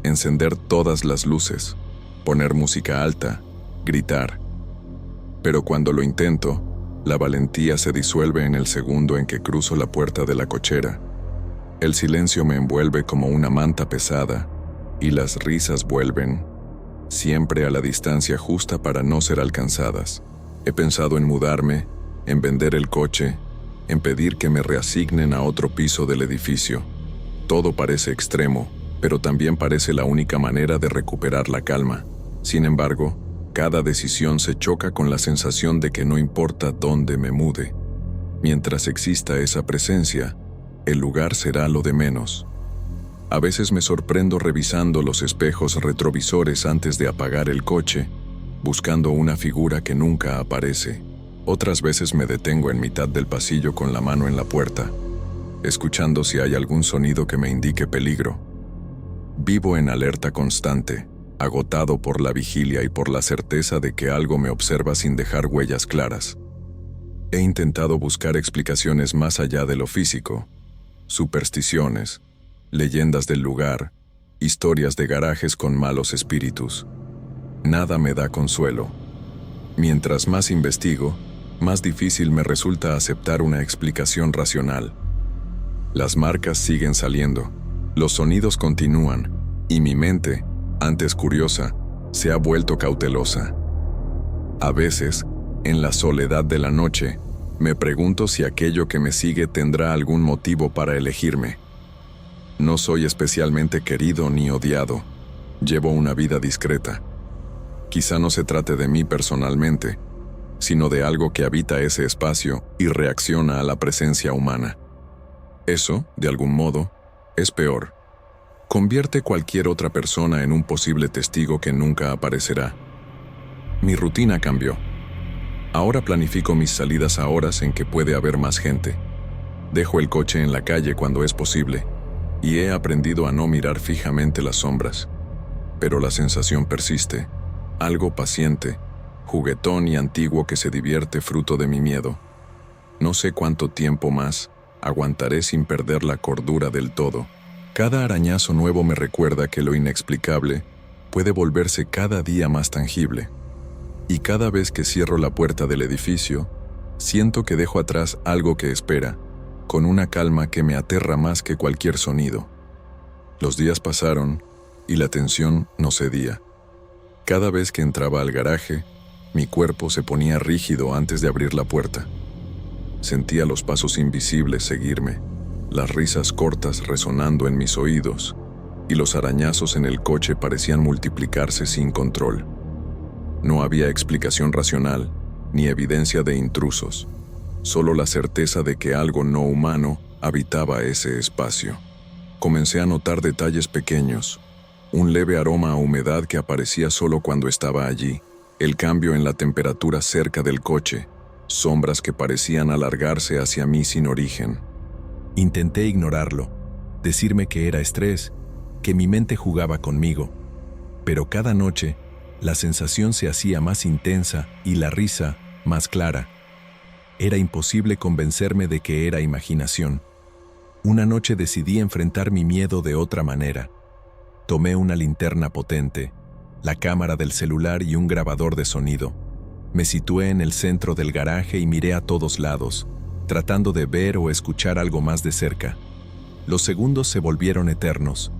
Speaker 1: Encender todas las luces, poner música alta, gritar. Pero cuando lo intento, la valentía se disuelve en el segundo en que cruzo la puerta de la cochera. El silencio me envuelve como una manta pesada, y las risas vuelven, siempre a la distancia justa para no ser alcanzadas. He pensado en mudarme, en vender el coche, en pedir que me reasignen a otro piso del edificio. Todo parece extremo, pero también parece la única manera de recuperar la calma. Sin embargo, cada decisión se choca con la sensación de que no importa dónde me mude. Mientras exista esa presencia, el lugar será lo de menos. A veces me sorprendo revisando los espejos retrovisores antes de apagar el coche, buscando una figura que nunca aparece. Otras veces me detengo en mitad del pasillo con la mano en la puerta, escuchando si hay algún sonido que me indique peligro. Vivo en alerta constante, agotado por la vigilia y por la certeza de que algo me observa sin dejar huellas claras. He intentado buscar explicaciones más allá de lo físico, supersticiones, leyendas del lugar, historias de garajes con malos espíritus. Nada me da consuelo. Mientras más investigo, más difícil me resulta aceptar una explicación racional. Las marcas siguen saliendo, los sonidos continúan, y mi mente, antes curiosa, se ha vuelto cautelosa. A veces, en la soledad de la noche, me pregunto si aquello que me sigue tendrá algún motivo para elegirme. No soy especialmente querido ni odiado. Llevo una vida discreta. Quizá no se trate de mí personalmente, sino de algo que habita ese espacio y reacciona a la presencia humana. Eso, de algún modo, es peor. Convierte cualquier otra persona en un posible testigo que nunca aparecerá. Mi rutina cambió. Ahora planifico mis salidas a horas en que puede haber más gente. Dejo el coche en la calle cuando es posible, y he aprendido a no mirar fijamente las sombras. Pero la sensación persiste, algo paciente, juguetón y antiguo que se divierte fruto de mi miedo. No sé cuánto tiempo más aguantaré sin perder la cordura del todo. Cada arañazo nuevo me recuerda que lo inexplicable puede volverse cada día más tangible. Y cada vez que cierro la puerta del edificio, siento que dejo atrás algo que espera, con una calma que me aterra más que cualquier sonido. Los días pasaron y la tensión no cedía. Cada vez que entraba al garaje, mi cuerpo se ponía rígido antes de abrir la puerta. Sentía los pasos invisibles seguirme, las risas cortas resonando en mis oídos, y los arañazos en el coche parecían multiplicarse sin control. No había explicación racional, ni evidencia de intrusos, solo la certeza de que algo no humano habitaba ese espacio. Comencé a notar detalles pequeños, un leve aroma a humedad que aparecía solo cuando estaba allí, el cambio en la temperatura cerca del coche, sombras que parecían alargarse hacia mí sin origen.
Speaker 2: Intenté ignorarlo, decirme que era estrés, que mi mente jugaba conmigo, pero cada noche la sensación se hacía más intensa y la risa más clara. Era imposible convencerme de que era imaginación. Una noche decidí enfrentar mi miedo de otra manera. Tomé una linterna potente, la cámara del celular y un grabador de sonido. Me situé en el centro del garaje y miré a todos lados, tratando de ver o escuchar algo más de cerca. Los segundos se volvieron eternos.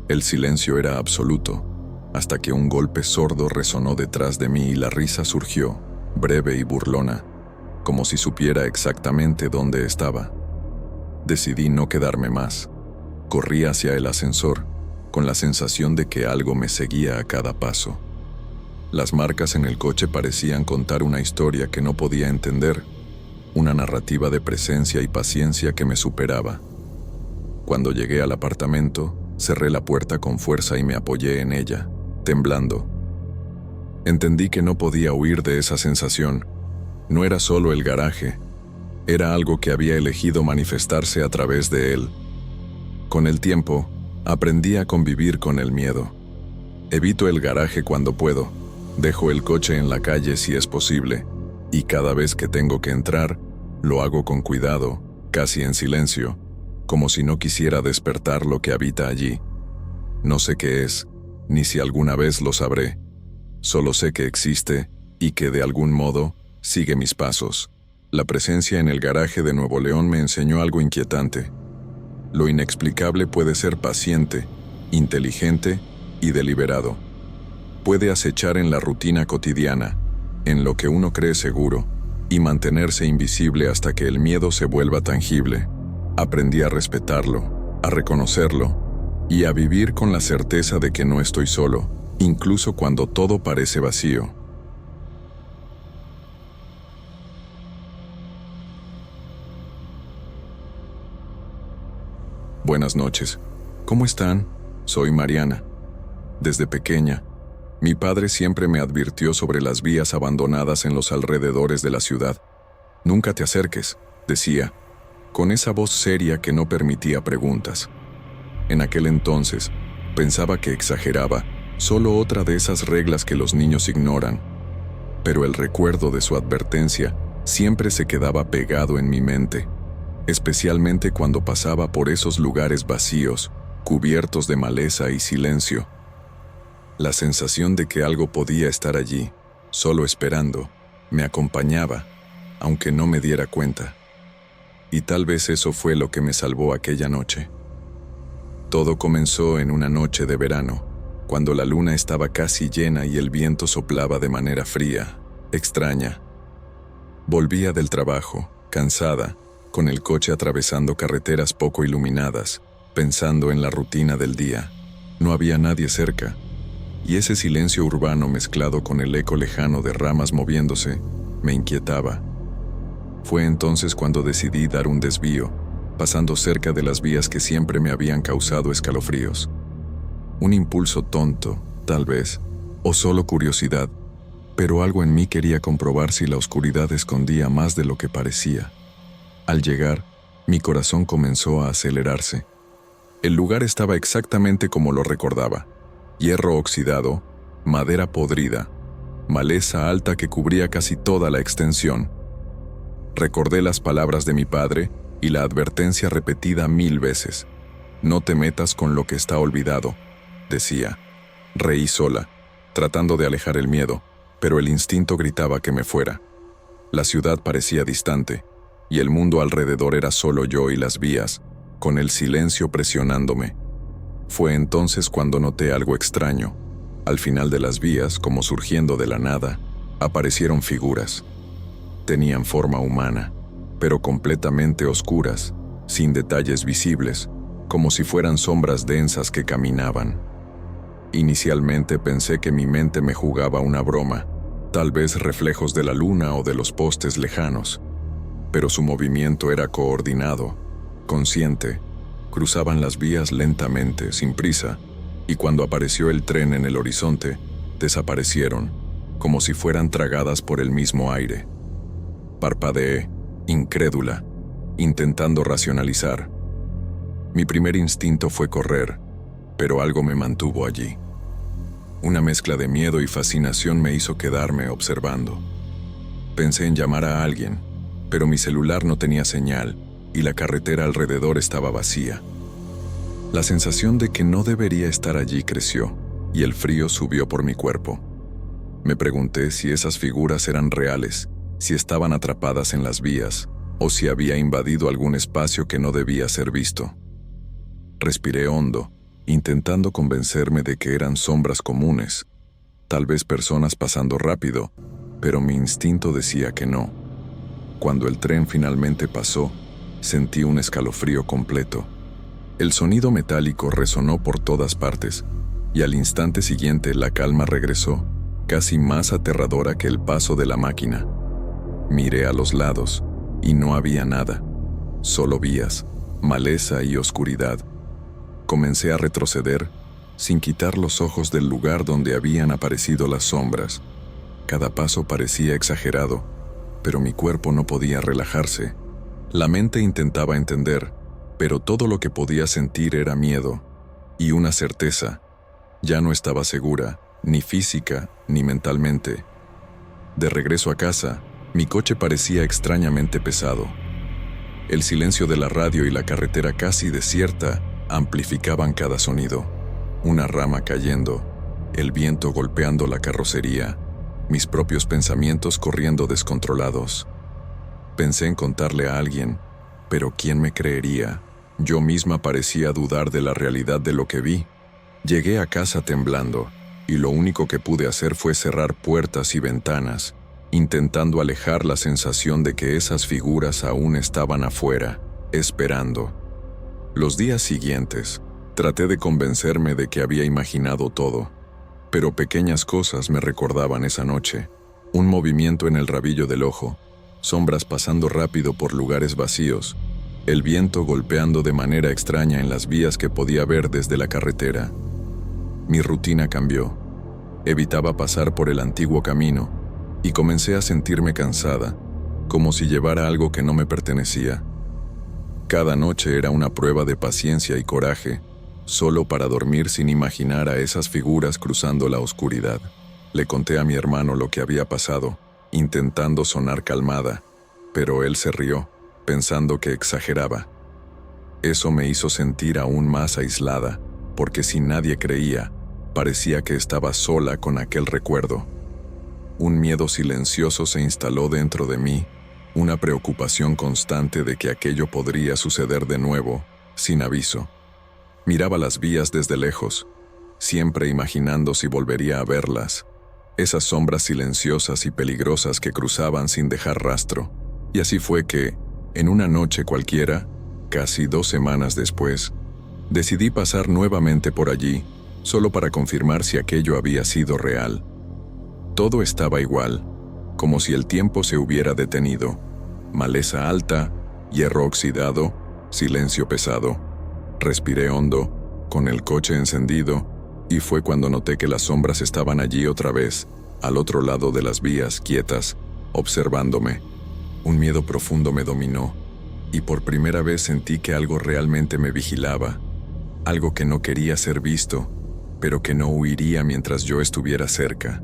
Speaker 1: El silencio era absoluto, hasta que un golpe sordo resonó detrás de mí y la risa surgió, breve y burlona, como si supiera exactamente dónde estaba. Decidí no quedarme más. Corrí hacia el ascensor, con la sensación de que algo me seguía a cada paso. Las marcas en el coche parecían contar una historia que no podía entender, una narrativa de presencia y paciencia que me superaba. Cuando llegué al apartamento, cerré la puerta con fuerza y me apoyé en ella, temblando. Entendí que no podía huir de esa sensación. No era solo el garaje, era algo que había elegido manifestarse a través de él. Con el tiempo, aprendí a convivir con el miedo. Evito el garaje cuando puedo, dejo el coche en la calle si es posible, y cada vez que tengo que entrar, lo hago con cuidado, casi en silencio, como si no quisiera despertar lo que habita allí. No sé qué es, ni si alguna vez lo sabré. Solo sé que existe y que de algún modo sigue mis pasos. La presencia en el garaje de Nuevo León me enseñó algo inquietante. Lo inexplicable puede ser paciente, inteligente y deliberado. Puede acechar en la rutina cotidiana, en lo que uno cree seguro, y mantenerse invisible hasta que el miedo se vuelva tangible. Aprendí a respetarlo, a reconocerlo, y a vivir con la certeza de que no estoy solo, incluso cuando todo parece vacío. Buenas noches. ¿Cómo están? Soy Mariana. Desde pequeña, mi padre siempre me advirtió sobre las vías abandonadas en los alrededores de la ciudad. Nunca te acerques, decía, con esa voz seria que no permitía preguntas. En aquel entonces, pensaba que exageraba, solo otra de esas reglas que los niños ignoran. Pero el recuerdo de su advertencia siempre se quedaba pegado en mi mente, especialmente cuando pasaba por esos lugares vacíos, cubiertos de maleza y silencio. La sensación de que algo podía estar allí, solo esperando, me acompañaba, aunque no me diera cuenta. Y tal vez eso fue lo que me salvó aquella noche. Todo comenzó en una noche de verano, cuando la luna estaba casi llena y el viento soplaba de manera fría, extraña. Volvía del trabajo, cansada, con el coche atravesando carreteras poco iluminadas, pensando en la rutina del día. No había nadie cerca, y ese silencio urbano mezclado con el eco lejano de ramas moviéndose, me inquietaba. Fue entonces cuando decidí dar un desvío, pasando cerca de las vías que siempre me habían causado escalofríos. Un impulso tonto, tal vez, o solo curiosidad, pero algo en mí quería comprobar si la oscuridad escondía más de lo que parecía. Al llegar, mi corazón comenzó a acelerarse. El lugar estaba exactamente como lo recordaba: hierro oxidado, madera podrida, maleza alta que cubría casi toda la extensión. Recordé las palabras de mi padre y la advertencia repetida 1000 veces. No te metas con lo que está olvidado, decía. Reí sola, tratando de alejar el miedo, pero el instinto gritaba que me fuera. La ciudad parecía distante, y el mundo alrededor era solo yo y las vías, con el silencio presionándome. Fue entonces cuando noté algo extraño. Al final de las vías, como surgiendo de la nada, aparecieron figuras. Tenían forma humana, pero completamente oscuras, sin detalles visibles, como si fueran sombras densas que caminaban. Inicialmente pensé que mi mente me jugaba una broma, tal vez reflejos de la luna o de los postes lejanos, pero su movimiento era coordinado, consciente. Cruzaban las vías lentamente, sin prisa, y cuando apareció el tren en el horizonte, desaparecieron, como si fueran tragadas por el mismo aire. Parpadeé, incrédula, intentando racionalizar. Mi primer instinto fue correr, pero algo me mantuvo allí. Una mezcla de miedo y fascinación me hizo quedarme observando. Pensé en llamar a alguien, pero mi celular no tenía señal y la carretera alrededor estaba vacía. La sensación de que no debería estar allí creció y el frío subió por mi cuerpo. Me pregunté si esas figuras eran reales, si estaban atrapadas en las vías o si había invadido algún espacio que no debía ser visto. Respiré hondo, intentando convencerme de que eran sombras comunes, tal vez personas pasando rápido, pero mi instinto decía que no. Cuando el tren finalmente pasó, sentí un escalofrío completo. El sonido metálico resonó por todas partes, y al instante siguiente la calma regresó, casi más aterradora que el paso de la máquina. Miré a los lados, y no había nada, solo vías, maleza y oscuridad. Comencé a retroceder, sin quitar los ojos del lugar donde habían aparecido las sombras. Cada paso parecía exagerado, pero mi cuerpo no podía relajarse. La mente intentaba entender, pero todo lo que podía sentir era miedo y una certeza. Ya no estaba segura, ni física ni mentalmente. De regreso a casa, mi coche parecía extrañamente pesado. El silencio de la radio y la carretera casi desierta amplificaban cada sonido. Una rama cayendo, el viento golpeando la carrocería, mis propios pensamientos corriendo descontrolados. Pensé en contarle a alguien, pero ¿quién me creería? Yo misma parecía dudar de la realidad de lo que vi. Llegué a casa temblando, y lo único que pude hacer fue cerrar puertas y ventanas, intentando alejar la sensación de que esas figuras aún estaban afuera, esperando. Los días siguientes, traté de convencerme de que había imaginado todo, pero pequeñas cosas me recordaban esa noche. Un movimiento en el rabillo del ojo, sombras pasando rápido por lugares vacíos, el viento golpeando de manera extraña en las vías que podía ver desde la carretera. Mi rutina cambió. Evitaba pasar por el antiguo camino y comencé a sentirme cansada, como si llevara algo que no me pertenecía. Cada noche era una prueba de paciencia y coraje, solo para dormir sin imaginar a esas figuras cruzando la oscuridad. Le conté a mi hermano lo que había pasado, intentando sonar calmada, pero él se rió, pensando que exageraba. Eso me hizo sentir aún más aislada, porque si nadie creía, parecía que estaba sola con aquel recuerdo. Un miedo silencioso se instaló dentro de mí, una preocupación constante de que aquello podría suceder de nuevo, sin aviso. Miraba las vías desde lejos, siempre imaginando si volvería a verlas, esas sombras silenciosas y peligrosas que cruzaban sin dejar rastro. Y así fue que, en una noche cualquiera, casi 2 semanas después, decidí pasar nuevamente por allí, solo para confirmar si aquello había sido real. Todo estaba igual, como si el tiempo se hubiera detenido. Maleza alta, hierro oxidado, silencio pesado. Respiré hondo, con el coche encendido, y fue cuando noté que las sombras estaban allí otra vez, al otro lado de las vías, quietas, observándome. Un miedo profundo me dominó, y por primera vez sentí que algo realmente me vigilaba, algo que no quería ser visto, pero que no huiría mientras yo estuviera cerca.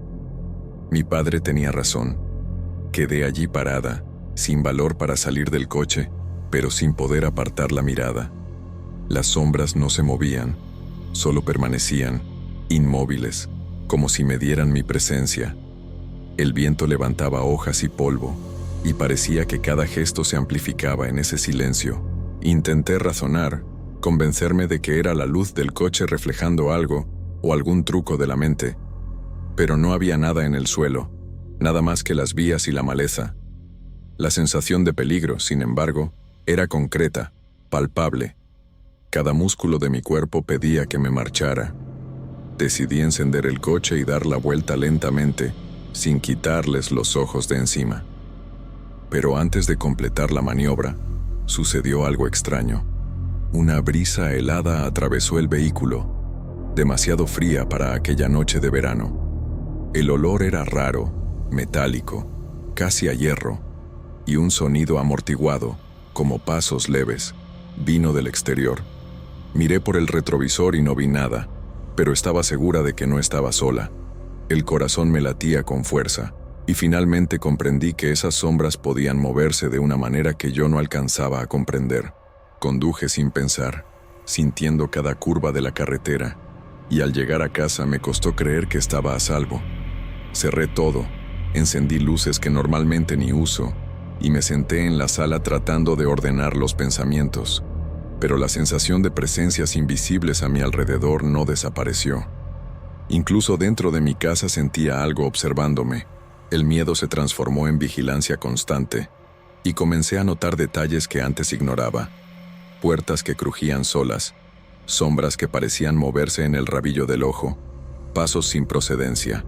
Speaker 1: Mi padre tenía razón. Quedé allí parada, sin valor para salir del coche, pero sin poder apartar la mirada. Las sombras no se movían, solo permanecían, inmóviles, como si me dieran mi presencia. El viento levantaba hojas y polvo, y parecía que cada gesto se amplificaba en ese silencio. Intenté razonar, convencerme de que era la luz del coche reflejando algo, o algún truco de la mente. Pero no había nada en el suelo, nada más que las vías y la maleza. La sensación de peligro, sin embargo, era concreta, palpable. Cada músculo de mi cuerpo pedía que me marchara. Decidí encender el coche y dar la vuelta lentamente, sin quitarles los ojos de encima. Pero antes de completar la maniobra, sucedió algo extraño. Una brisa helada atravesó el vehículo. demasiado fría para aquella noche de verano. El olor era raro, metálico, casi a hierro, y un sonido amortiguado, como pasos leves, vino del exterior. Miré por el retrovisor y no vi nada, pero estaba segura de que no estaba sola. El corazón me latía con fuerza, y finalmente comprendí que esas sombras podían moverse de una manera que yo no alcanzaba a comprender. Conduje sin pensar, sintiendo cada curva de la carretera, y al llegar a casa me costó creer que estaba a salvo. Cerré todo, encendí luces que normalmente ni uso, y me senté en la sala tratando de ordenar los pensamientos. Pero la sensación de presencias invisibles a mi alrededor no desapareció. Incluso dentro de mi casa sentía algo observándome. El miedo se transformó en vigilancia constante, y comencé a notar detalles que antes ignoraba. Puertas que crujían solas, sombras que parecían moverse en el rabillo del ojo, pasos sin procedencia.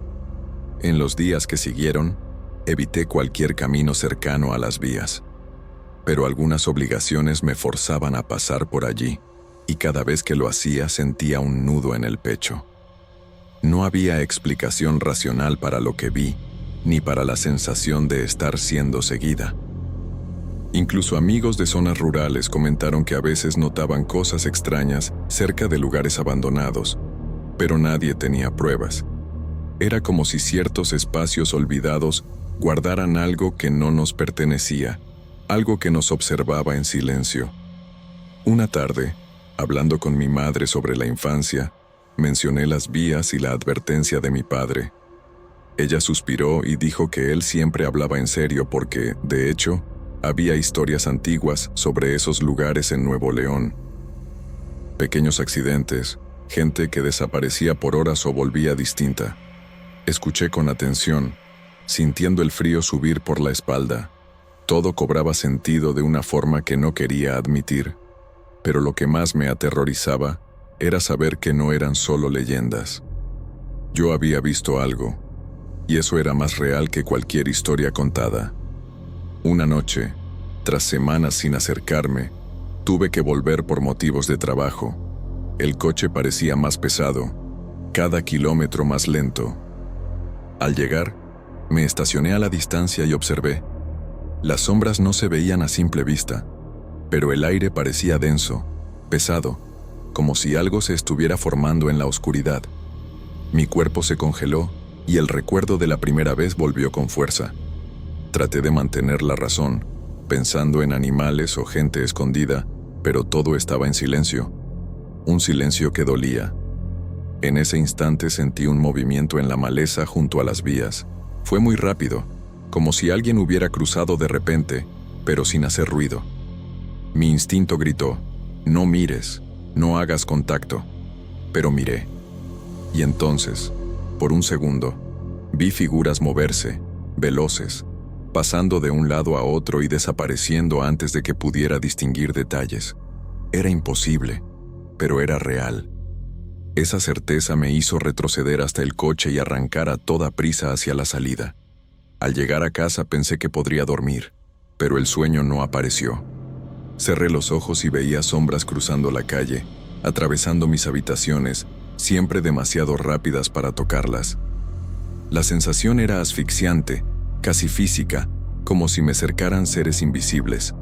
Speaker 1: En los días que siguieron, evité cualquier camino cercano a las vías. Pero algunas obligaciones me forzaban a pasar por allí, y cada vez que lo hacía sentía un nudo en el pecho. No había explicación racional para lo que vi, ni para la sensación de estar siendo seguida. Incluso amigos de zonas rurales comentaron que a veces notaban cosas extrañas cerca de lugares abandonados, pero nadie tenía pruebas. Era como si ciertos espacios olvidados guardaran algo que no nos pertenecía, algo que nos observaba en silencio. Una tarde, hablando con mi madre sobre la infancia, mencioné las vías y la advertencia de mi padre. Ella suspiró y dijo que él siempre hablaba en serio porque, de hecho, había historias antiguas sobre esos lugares en Nuevo León. Pequeños accidentes, gente que desaparecía por horas o volvía distinta. Escuché con atención, sintiendo el frío subir por la espalda. Todo cobraba sentido de una forma que no quería admitir, pero lo que más me aterrorizaba era saber que no eran solo leyendas. Yo había visto algo, y eso era más real que cualquier historia contada. Una noche, tras semanas sin acercarme, tuve que volver por motivos de trabajo. El coche parecía más pesado, cada kilómetro más lento. Al llegar, me estacioné a la distancia y observé. Las sombras no se veían a simple vista, pero el aire parecía denso, pesado, como si algo se estuviera formando en la oscuridad. Mi cuerpo se congeló y el recuerdo de la primera vez volvió con fuerza. Traté de mantener la razón, pensando en animales o gente escondida, pero todo estaba en silencio. Un silencio que dolía. En ese instante sentí un movimiento en la maleza junto a las vías. Fue muy rápido, como si alguien hubiera cruzado de repente, pero sin hacer ruido. Mi instinto gritó, «No mires, no hagas contacto». Pero miré. Y entonces, por un segundo, vi figuras moverse, veloces, pasando de un lado a otro y desapareciendo antes de que pudiera distinguir detalles. Era imposible, pero era real. Esa certeza me hizo retroceder hasta el coche y arrancar a toda prisa hacia la salida. Al llegar a casa pensé que podría dormir, pero el sueño no apareció. Cerré los ojos y veía sombras cruzando la calle, atravesando mis habitaciones, siempre demasiado rápidas para tocarlas. La sensación era asfixiante, casi física, como si me cercaran seres invisibles.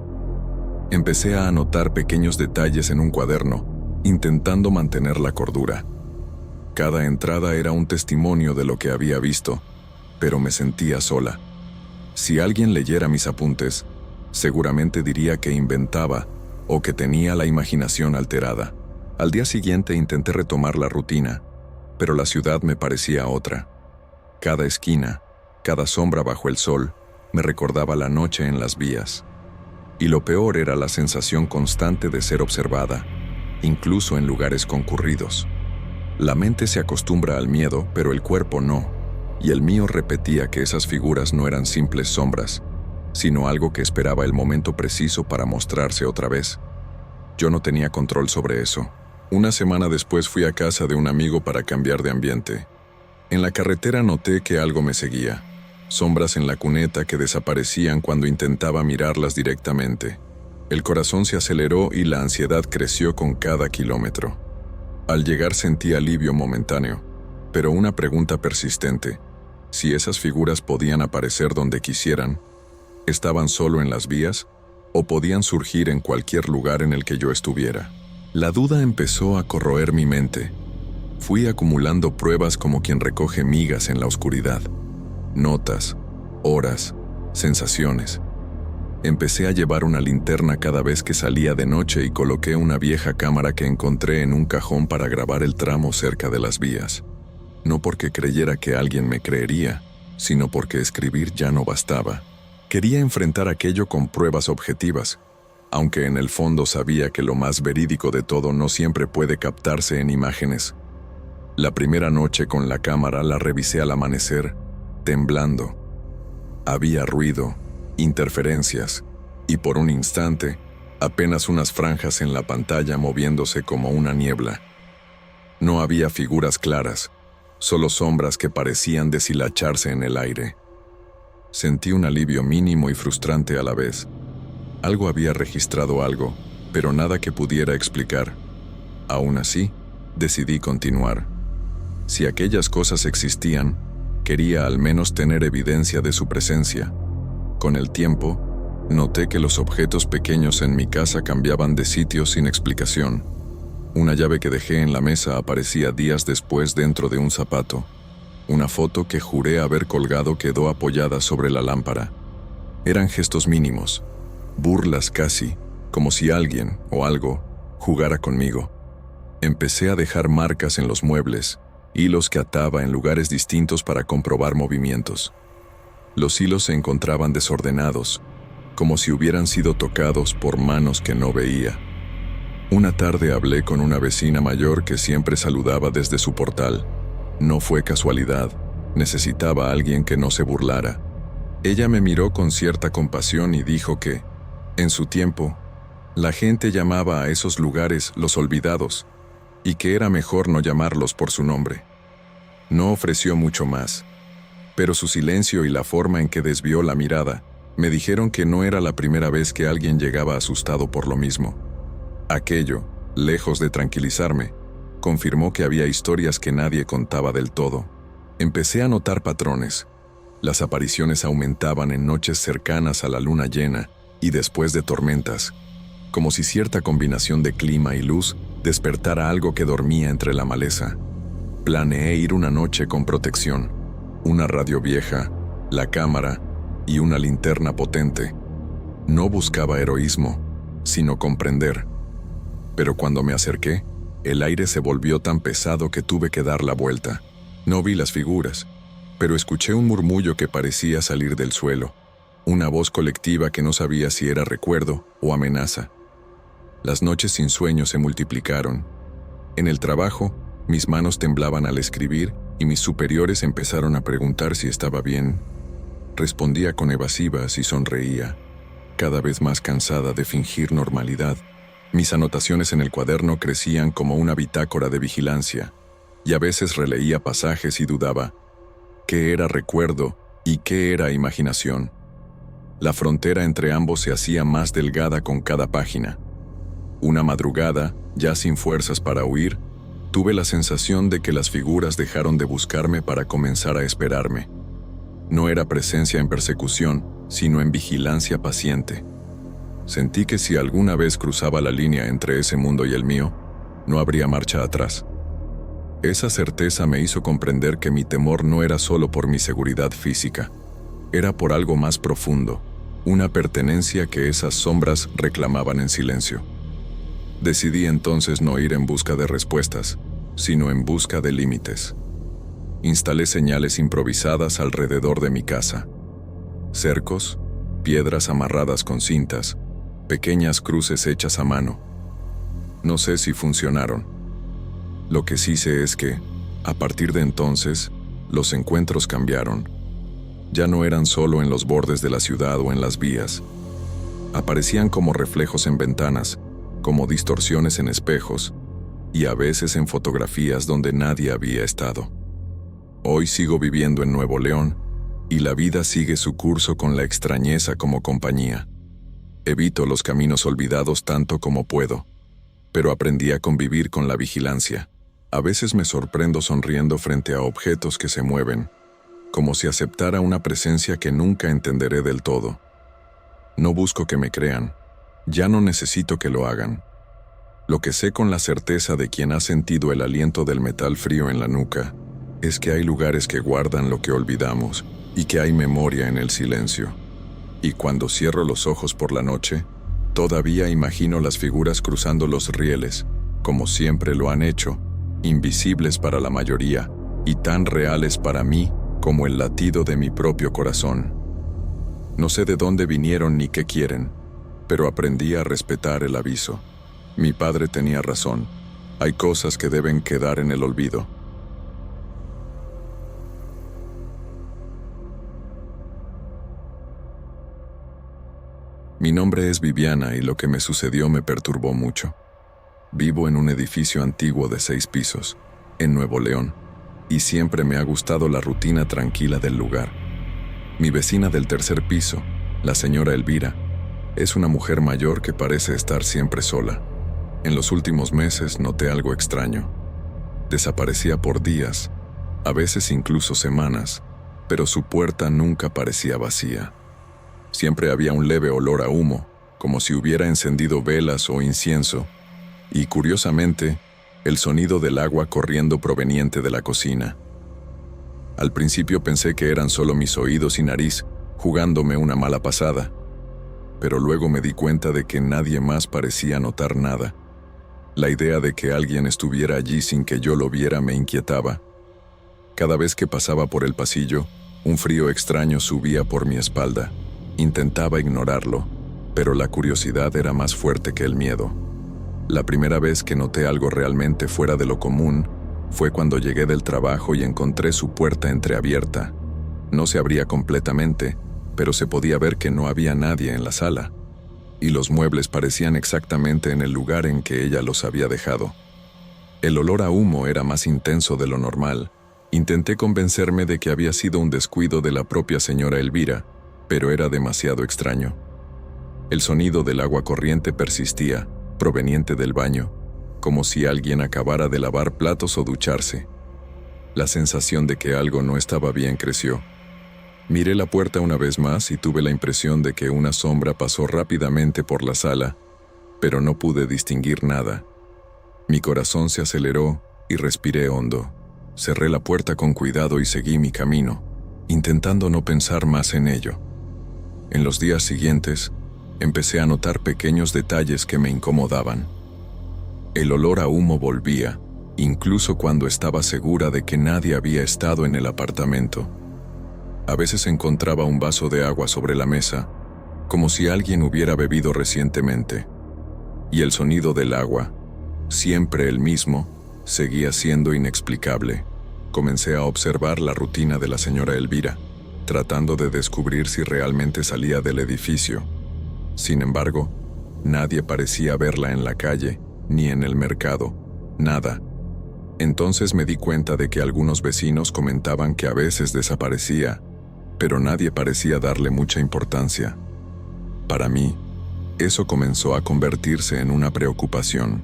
Speaker 1: Empecé a anotar pequeños detalles en un cuaderno, intentando mantener la cordura. Cada entrada era un testimonio de lo que había visto, pero me sentía sola. Si alguien leyera mis apuntes, seguramente diría que inventaba o que tenía la imaginación alterada. Al día siguiente intenté retomar la rutina, pero la ciudad me parecía otra. Cada esquina, cada sombra bajo el sol, me recordaba la noche en las vías. Y lo peor era la sensación constante de ser observada, incluso en lugares concurridos. La mente se acostumbra al miedo, pero el cuerpo no, y el mío repetía que esas figuras no eran simples sombras, sino algo que esperaba el momento preciso para mostrarse otra vez. Yo no tenía control sobre eso. Una semana después fui a casa de un amigo para cambiar de ambiente. En la carretera noté que algo me seguía. Sombras en la cuneta que desaparecían cuando intentaba mirarlas directamente. El corazón se aceleró y la ansiedad creció con cada kilómetro. Al llegar sentí alivio momentáneo, pero una pregunta persistente: si esas figuras podían aparecer donde quisieran, ¿estaban solo en las vías o podían surgir en cualquier lugar en el que yo estuviera? La duda empezó a corroer mi mente. Fui acumulando pruebas como quien recoge migas en la oscuridad. Notas, horas, sensaciones. Empecé a llevar una linterna cada vez que salía de noche y coloqué una vieja cámara que encontré en un cajón para grabar el tramo cerca de las vías. No porque creyera que alguien me creería, sino porque escribir ya no bastaba. Quería enfrentar aquello con pruebas objetivas, aunque en el fondo sabía que lo más verídico de todo no siempre puede captarse en imágenes. La primera noche con la cámara la revisé al amanecer, temblando. Había ruido, interferencias, y por un instante, apenas unas franjas en la pantalla moviéndose como una niebla. No había figuras claras, solo sombras que parecían deshilacharse en el aire. Sentí un alivio mínimo y frustrante a la vez. Algo había registrado algo, pero nada que pudiera explicar. Aún así, decidí continuar. Si aquellas cosas existían, quería al menos tener evidencia de su presencia. Con el tiempo, noté que los objetos pequeños en mi casa cambiaban de sitio sin explicación. Una llave que dejé en la mesa aparecía días después dentro de un zapato. Una foto que juré haber colgado quedó apoyada sobre la lámpara. Eran gestos mínimos, burlas casi, como si alguien o algo jugara conmigo. Empecé a dejar marcas en los muebles, hilos que ataba en lugares distintos para comprobar movimientos. Los hilos se encontraban desordenados, como si hubieran sido tocados por manos que no veía. Una tarde hablé con una vecina mayor que siempre saludaba desde su portal. No fue casualidad, necesitaba a alguien que no se burlara. Ella me miró con cierta compasión y dijo que, en su tiempo, la gente llamaba a esos lugares los olvidados, y que era mejor no llamarlos por su nombre. No ofreció mucho más, pero su silencio y la forma en que desvió la mirada me dijeron que no era la primera vez que alguien llegaba asustado por lo mismo. Aquello, lejos de tranquilizarme, confirmó que había historias que nadie contaba del todo. Empecé a notar patrones. Las apariciones aumentaban en noches cercanas a la luna llena y después de tormentas, como si cierta combinación de clima y luz despertara algo que dormía entre la maleza. Planeé ir una noche con protección, una radio vieja, la cámara y una linterna potente. No buscaba heroísmo, sino comprender. Pero cuando me acerqué, el aire se volvió tan pesado que tuve que dar la vuelta. No vi las figuras, pero escuché un murmullo que parecía salir del suelo, una voz colectiva que no sabía si era recuerdo o amenaza. Las noches sin sueño se multiplicaron. En el trabajo, mis manos temblaban al escribir y mis superiores empezaron a preguntar si estaba bien. Respondía con evasivas y sonreía, cada vez más cansada de fingir normalidad. Mis anotaciones en el cuaderno crecían como una bitácora de vigilancia, y a veces releía pasajes y dudaba, ¿qué era recuerdo y qué era imaginación? La frontera entre ambos se hacía más delgada con cada página. Una madrugada, ya sin fuerzas para huir, tuve la sensación de que las figuras dejaron de buscarme para comenzar a esperarme. No era presencia en persecución, sino en vigilancia paciente. Sentí que si alguna vez cruzaba la línea entre ese mundo y el mío, no habría marcha atrás. Esa certeza me hizo comprender que mi temor no era solo por mi seguridad física, era por algo más profundo, una pertenencia que esas sombras reclamaban en silencio. Decidí entonces no ir en busca de respuestas, sino en busca de límites. Instalé señales improvisadas alrededor de mi casa. Cercos, piedras amarradas con cintas, pequeñas cruces hechas a mano. No sé si funcionaron. Lo que sí sé es que, a partir de entonces, los encuentros cambiaron. Ya no eran solo en los bordes de la ciudad o en las vías. Aparecían como reflejos en ventanas, como distorsiones en espejos, y a veces en fotografías donde nadie había estado. Hoy sigo viviendo en Nuevo León, y la vida sigue su curso con la extrañeza como compañía. Evito los caminos olvidados tanto como puedo, pero aprendí a convivir con la vigilancia. A veces me sorprendo sonriendo frente a objetos que se mueven, como si aceptara una presencia que nunca entenderé del todo. No busco que me crean, ya no necesito que lo hagan. Lo que sé con la certeza de quien ha sentido el aliento del metal frío en la nuca es que hay lugares que guardan lo que olvidamos y que hay memoria en el silencio. Y cuando cierro los ojos por la noche, todavía imagino las figuras cruzando los rieles, como siempre lo han hecho, invisibles para la mayoría y tan reales para mí como el latido de mi propio corazón. No sé de dónde vinieron ni qué quieren, pero aprendí a respetar el aviso. Mi padre tenía razón, hay cosas que deben quedar en el olvido. Mi nombre es Viviana y lo que me sucedió me perturbó mucho. Vivo en un edificio antiguo de 6 pisos, en Nuevo León, y siempre me ha gustado la rutina tranquila del lugar. Mi vecina del tercer piso, la señora Elvira, es una mujer mayor que parece estar siempre sola. En los últimos meses noté algo extraño. Desaparecía por días, a veces incluso semanas, pero su puerta nunca parecía vacía. Siempre había un leve olor a humo, como si hubiera encendido velas o incienso, y curiosamente, el sonido del agua corriendo proveniente de la cocina. Al principio pensé que eran solo mis oídos y nariz jugándome una mala pasada, pero luego me di cuenta de que nadie más parecía notar nada. La idea de que alguien estuviera allí sin que yo lo viera me inquietaba. Cada vez que pasaba por el pasillo, un frío extraño subía por mi espalda. Intentaba ignorarlo, pero la curiosidad era más fuerte que el miedo. La primera vez que noté algo realmente fuera de lo común fue cuando llegué del trabajo y encontré su puerta entreabierta. No se abría completamente, pero se podía ver que no había nadie en la sala, y los muebles parecían exactamente en el lugar en que ella los había dejado. El olor a humo era más intenso de lo normal. Intenté convencerme de que había sido un descuido de la propia señora Elvira, pero era demasiado extraño. El sonido del agua corriente persistía, proveniente del baño, como si alguien acabara de lavar platos o ducharse. La sensación de que algo no estaba bien creció. Miré la puerta una vez más y tuve la impresión de que una sombra pasó rápidamente por la sala, pero no pude distinguir nada. Mi corazón se aceleró y respiré hondo. Cerré la puerta con cuidado y seguí mi camino, intentando no pensar más en ello. En los días siguientes, empecé a notar pequeños detalles que me incomodaban. El olor a humo volvía, incluso cuando estaba segura de que nadie había estado en el apartamento. A veces encontraba un vaso de agua sobre la mesa, como si alguien hubiera bebido recientemente. Y el sonido del agua, siempre el mismo, seguía siendo inexplicable. Comencé a observar la rutina de la señora Elvira, tratando de descubrir si realmente salía del edificio. Sin embargo, nadie parecía verla en la calle, ni en el mercado, nada. Entonces me di cuenta de que algunos vecinos comentaban que a veces desaparecía, pero nadie parecía darle mucha importancia. Para mí, eso comenzó a convertirse en una preocupación.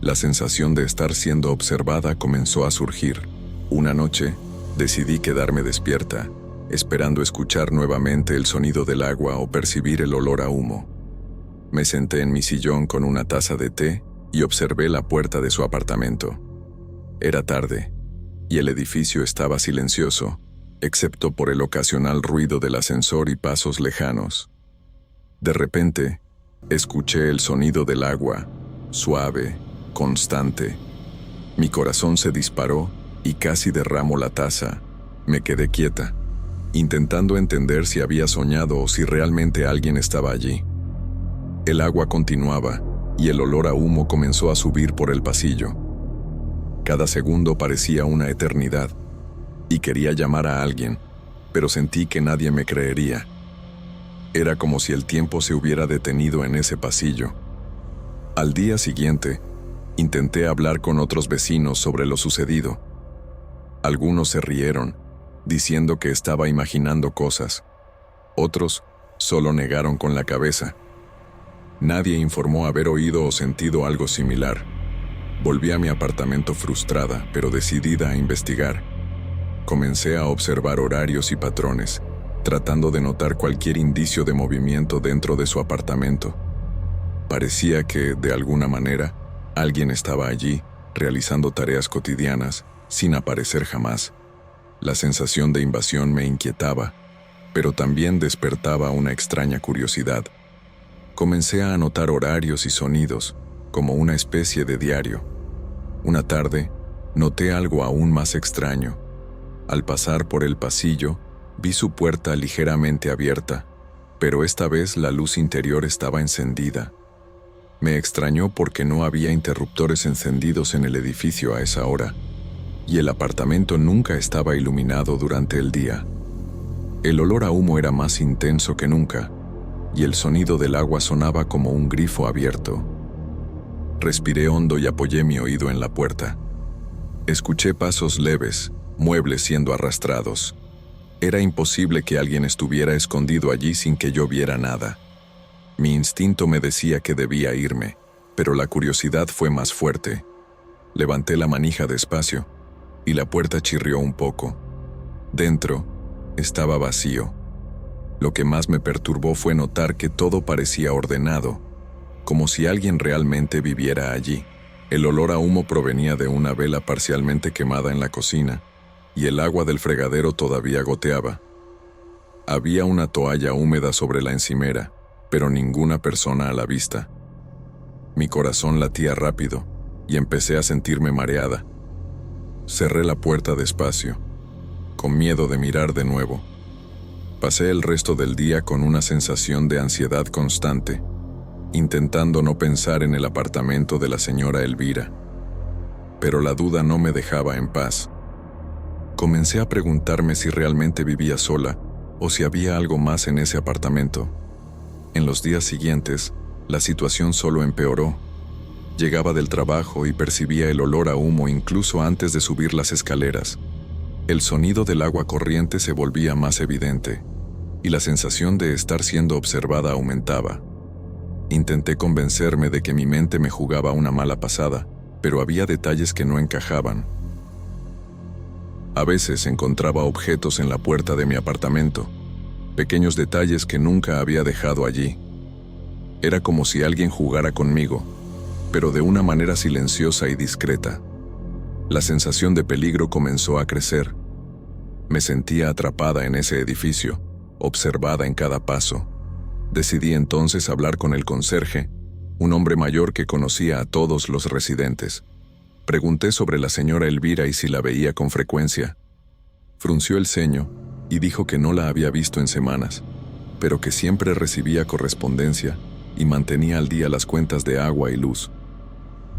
Speaker 1: La sensación de estar siendo observada comenzó a surgir. Una noche, decidí quedarme despierta, esperando escuchar nuevamente el sonido del agua o percibir el olor a humo. Me senté en mi sillón con una taza de té y observé la puerta de su apartamento. Era tarde, y el edificio estaba silencioso, excepto por el ocasional ruido del ascensor y pasos lejanos. De repente, escuché el sonido del agua, suave, constante. Mi corazón se disparó y casi derramó la taza. Me quedé quieta, intentando entender si había soñado o si realmente alguien estaba allí. El agua continuaba y el olor a humo comenzó a subir por el pasillo. Cada segundo parecía una eternidad, y quería llamar a alguien, pero sentí que nadie me creería. Era como si el tiempo se hubiera detenido en ese pasillo. Al día siguiente, intenté hablar con otros vecinos sobre lo sucedido. Algunos se rieron, diciendo que estaba imaginando cosas. Otros solo negaron con la cabeza. Nadie informó haber oído o sentido algo similar. Volví a mi apartamento frustrada, pero decidida a investigar. Comencé a observar horarios y patrones, tratando de notar cualquier indicio de movimiento dentro de su apartamento. Parecía que, de alguna manera, alguien estaba allí, realizando tareas cotidianas, sin aparecer jamás. La sensación de invasión me inquietaba, pero también despertaba una extraña curiosidad. Comencé a anotar horarios y sonidos, como una especie de diario. Una tarde, noté algo aún más extraño. Al pasar por el pasillo, vi su puerta ligeramente abierta, pero esta vez la luz interior estaba encendida. Me extrañó porque no había interruptores encendidos en el edificio a esa hora, y el apartamento nunca estaba iluminado durante el día. El olor a humo era más intenso que nunca, y el sonido del agua sonaba como un grifo abierto. Respiré hondo y apoyé mi oído en la puerta. Escuché pasos leves, muebles siendo arrastrados. Era imposible que alguien estuviera escondido allí sin que yo viera nada. Mi instinto me decía que debía irme, pero la curiosidad fue más fuerte. Levanté la manija despacio, y la puerta chirrió un poco. Dentro, estaba vacío. Lo que más me perturbó fue notar que todo parecía ordenado, como si alguien realmente viviera allí. El olor a humo provenía de una vela parcialmente quemada en la cocina, y el agua del fregadero todavía goteaba. Había una toalla húmeda sobre la encimera, pero ninguna persona a la vista. Mi corazón latía rápido, y empecé a sentirme mareada. Cerré la puerta despacio, con miedo de mirar de nuevo. Pasé el resto del día con una sensación de ansiedad constante, intentando no pensar en el apartamento de la señora Elvira. Pero la duda no me dejaba en paz. Comencé a preguntarme si realmente vivía sola o si había algo más en ese apartamento. En los días siguientes, la situación solo empeoró. Llegaba del trabajo y percibía el olor a humo incluso antes de subir las escaleras. El sonido del agua corriente se volvía más evidente, y la sensación de estar siendo observada aumentaba. Intenté convencerme de que mi mente me jugaba una mala pasada, pero había detalles que no encajaban. A veces encontraba objetos en la puerta de mi apartamento, pequeños detalles que nunca había dejado allí. Era como si alguien jugara conmigo, pero de una manera silenciosa y discreta. La sensación de peligro comenzó a crecer. Me sentía atrapada en ese edificio, observada en cada paso. Decidí entonces hablar con el conserje, un hombre mayor que conocía a todos los residentes. Pregunté sobre la señora Elvira y si la veía con frecuencia. Frunció el ceño y dijo que no la había visto en semanas, pero que siempre recibía correspondencia y mantenía al día las cuentas de agua y luz.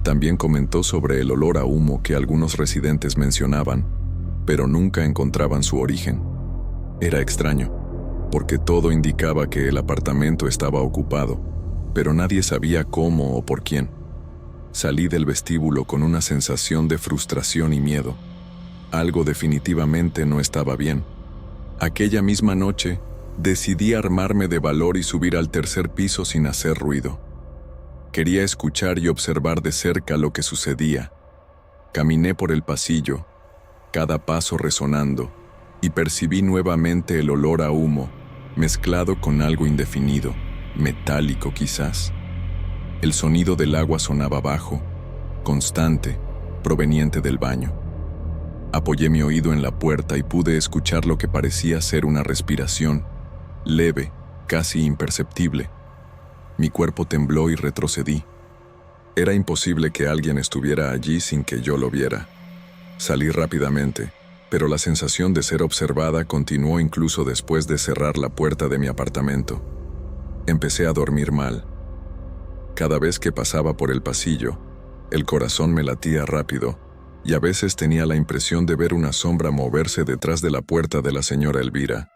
Speaker 1: También comentó sobre el olor a humo que algunos residentes mencionaban, pero nunca encontraban su origen. Era extraño, porque todo indicaba que el apartamento estaba ocupado, pero nadie sabía cómo o por quién. Salí del vestíbulo con una sensación de frustración y miedo. Algo definitivamente no estaba bien. Aquella misma noche, decidí armarme de valor y subir al tercer piso sin hacer ruido. Quería escuchar y observar de cerca lo que sucedía. Caminé por el pasillo, cada paso resonando, y percibí nuevamente el olor a humo, mezclado con algo indefinido, metálico quizás. El sonido del agua sonaba bajo, constante, proveniente del baño. Apoyé mi oído en la puerta y pude escuchar lo que parecía ser una respiración, leve, casi imperceptible. Mi cuerpo tembló y retrocedí. Era imposible que alguien estuviera allí sin que yo lo viera. Salí rápidamente, pero la sensación de ser observada continuó incluso después de cerrar la puerta de mi apartamento. Empecé a dormir mal. Cada vez que pasaba por el pasillo, el corazón me latía rápido, y a veces tenía la impresión de ver una sombra moverse detrás de la puerta de la señora Elvira.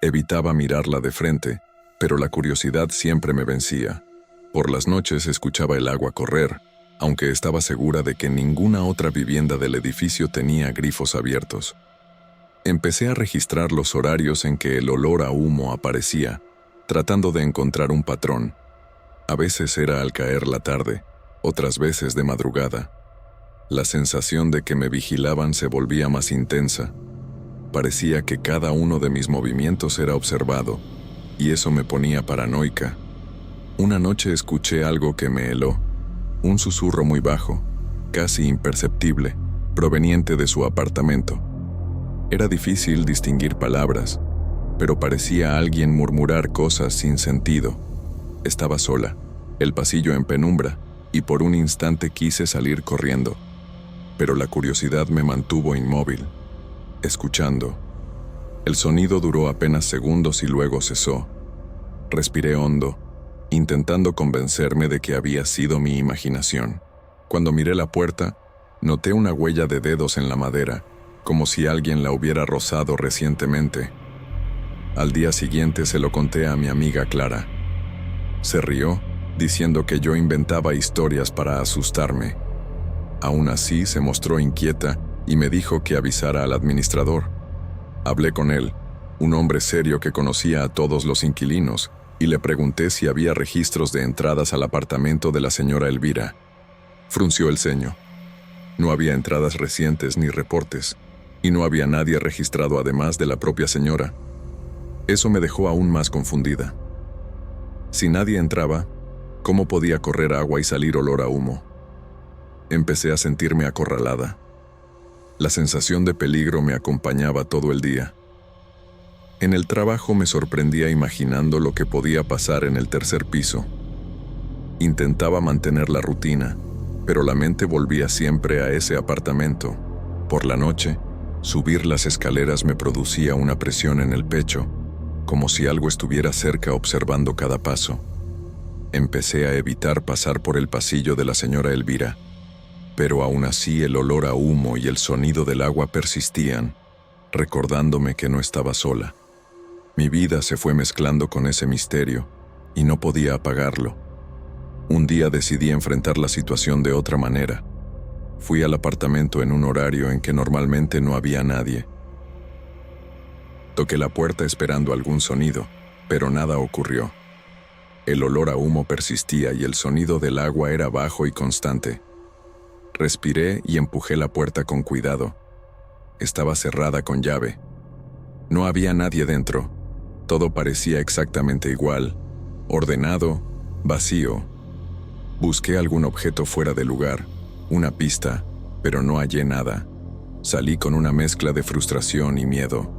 Speaker 1: Evitaba mirarla de frente, pero la curiosidad siempre me vencía. Por las noches escuchaba el agua correr, aunque estaba segura de que ninguna otra vivienda del edificio tenía grifos abiertos. Empecé a registrar los horarios en que el olor a humo aparecía, tratando de encontrar un patrón. A veces era al caer la tarde, otras veces de madrugada. La sensación de que me vigilaban se volvía más intensa. Parecía que cada uno de mis movimientos era observado, y eso me ponía paranoica. Una noche escuché algo que me heló, un susurro muy bajo, casi imperceptible, proveniente de su apartamento. Era difícil distinguir palabras, pero parecía alguien murmurar cosas sin sentido. Estaba sola, el pasillo en penumbra, y por un instante quise salir corriendo. Pero la curiosidad me mantuvo inmóvil, escuchando. El sonido duró apenas segundos y luego cesó. Respiré hondo, intentando convencerme de que había sido mi imaginación. Cuando miré la puerta, noté una huella de dedos en la madera, como si alguien la hubiera rozado recientemente. Al día siguiente se lo conté a mi amiga Clara. Se rió, diciendo que yo inventaba historias para asustarme. Aún así, se mostró inquieta y me dijo que avisara al administrador. Hablé con él, un hombre serio que conocía a todos los inquilinos, y le pregunté si había registros de entradas al apartamento de la señora Elvira. Frunció el ceño. No había entradas recientes ni reportes, y no había nadie registrado además de la propia señora. Eso me dejó aún más confundida. Si nadie entraba, ¿cómo podía correr agua y salir olor a humo? Empecé a sentirme acorralada. La sensación de peligro me acompañaba todo el día. En el trabajo me sorprendía imaginando lo que podía pasar en el tercer piso. Intentaba mantener la rutina, pero la mente volvía siempre a ese apartamento. Por la noche, subir las escaleras me producía una presión en el pecho, como si algo estuviera cerca observando cada paso. Empecé a evitar pasar por el pasillo de la señora Elvira, pero aún así el olor a humo y el sonido del agua persistían, recordándome que no estaba sola. Mi vida se fue mezclando con ese misterio, y no podía apagarlo. Un día decidí enfrentar la situación de otra manera. Fui al apartamento en un horario en que normalmente no había nadie. Toqué la puerta esperando algún sonido, pero nada ocurrió. El olor a humo persistía y el sonido del agua era bajo y constante. Respiré y empujé la puerta con cuidado. Estaba cerrada con llave. No había nadie dentro. Todo parecía exactamente igual, ordenado, vacío. Busqué algún objeto fuera de lugar, una pista, pero no hallé nada. Salí con una mezcla de frustración y miedo.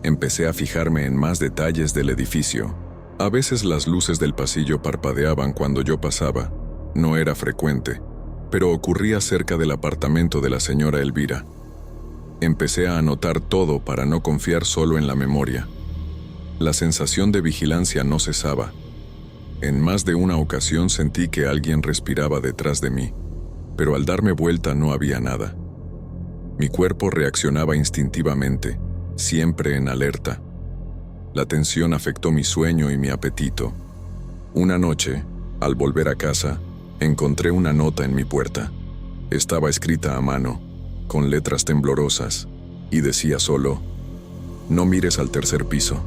Speaker 1: Empecé a fijarme en más detalles del edificio. A veces las luces del pasillo parpadeaban cuando yo pasaba. No era frecuente, pero ocurría cerca del apartamento de la señora Elvira. Empecé a anotar todo para no confiar solo en la memoria. La sensación de vigilancia no cesaba. En más de una ocasión sentí que alguien respiraba detrás de mí, pero al darme vuelta no había nada. Mi cuerpo reaccionaba instintivamente, siempre en alerta. La tensión afectó mi sueño y mi apetito. Una noche, al volver a casa, encontré una nota en mi puerta. Estaba escrita a mano, con letras temblorosas, y decía solo: «No mires al tercer piso».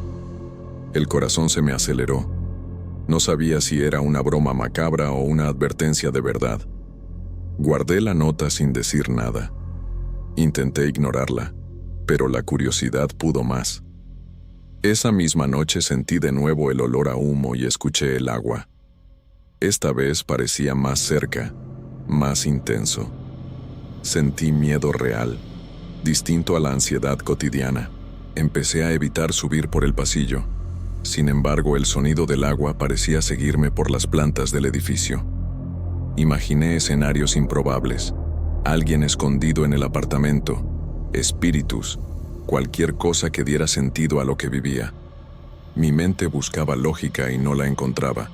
Speaker 1: El corazón se me aceleró. No sabía si era una broma macabra o una advertencia de verdad. Guardé la nota sin decir nada. Intenté ignorarla, pero la curiosidad pudo más. Esa misma noche sentí de nuevo el olor a humo y escuché el agua. Esta vez parecía más cerca, más intenso. Sentí miedo real, distinto a la ansiedad cotidiana. Empecé a evitar subir por el pasillo. Sin embargo, el sonido del agua parecía seguirme por las plantas del edificio. Imaginé escenarios improbables. Alguien escondido en el apartamento, espíritus, cualquier cosa que diera sentido a lo que vivía. Mi mente buscaba lógica y no la encontraba.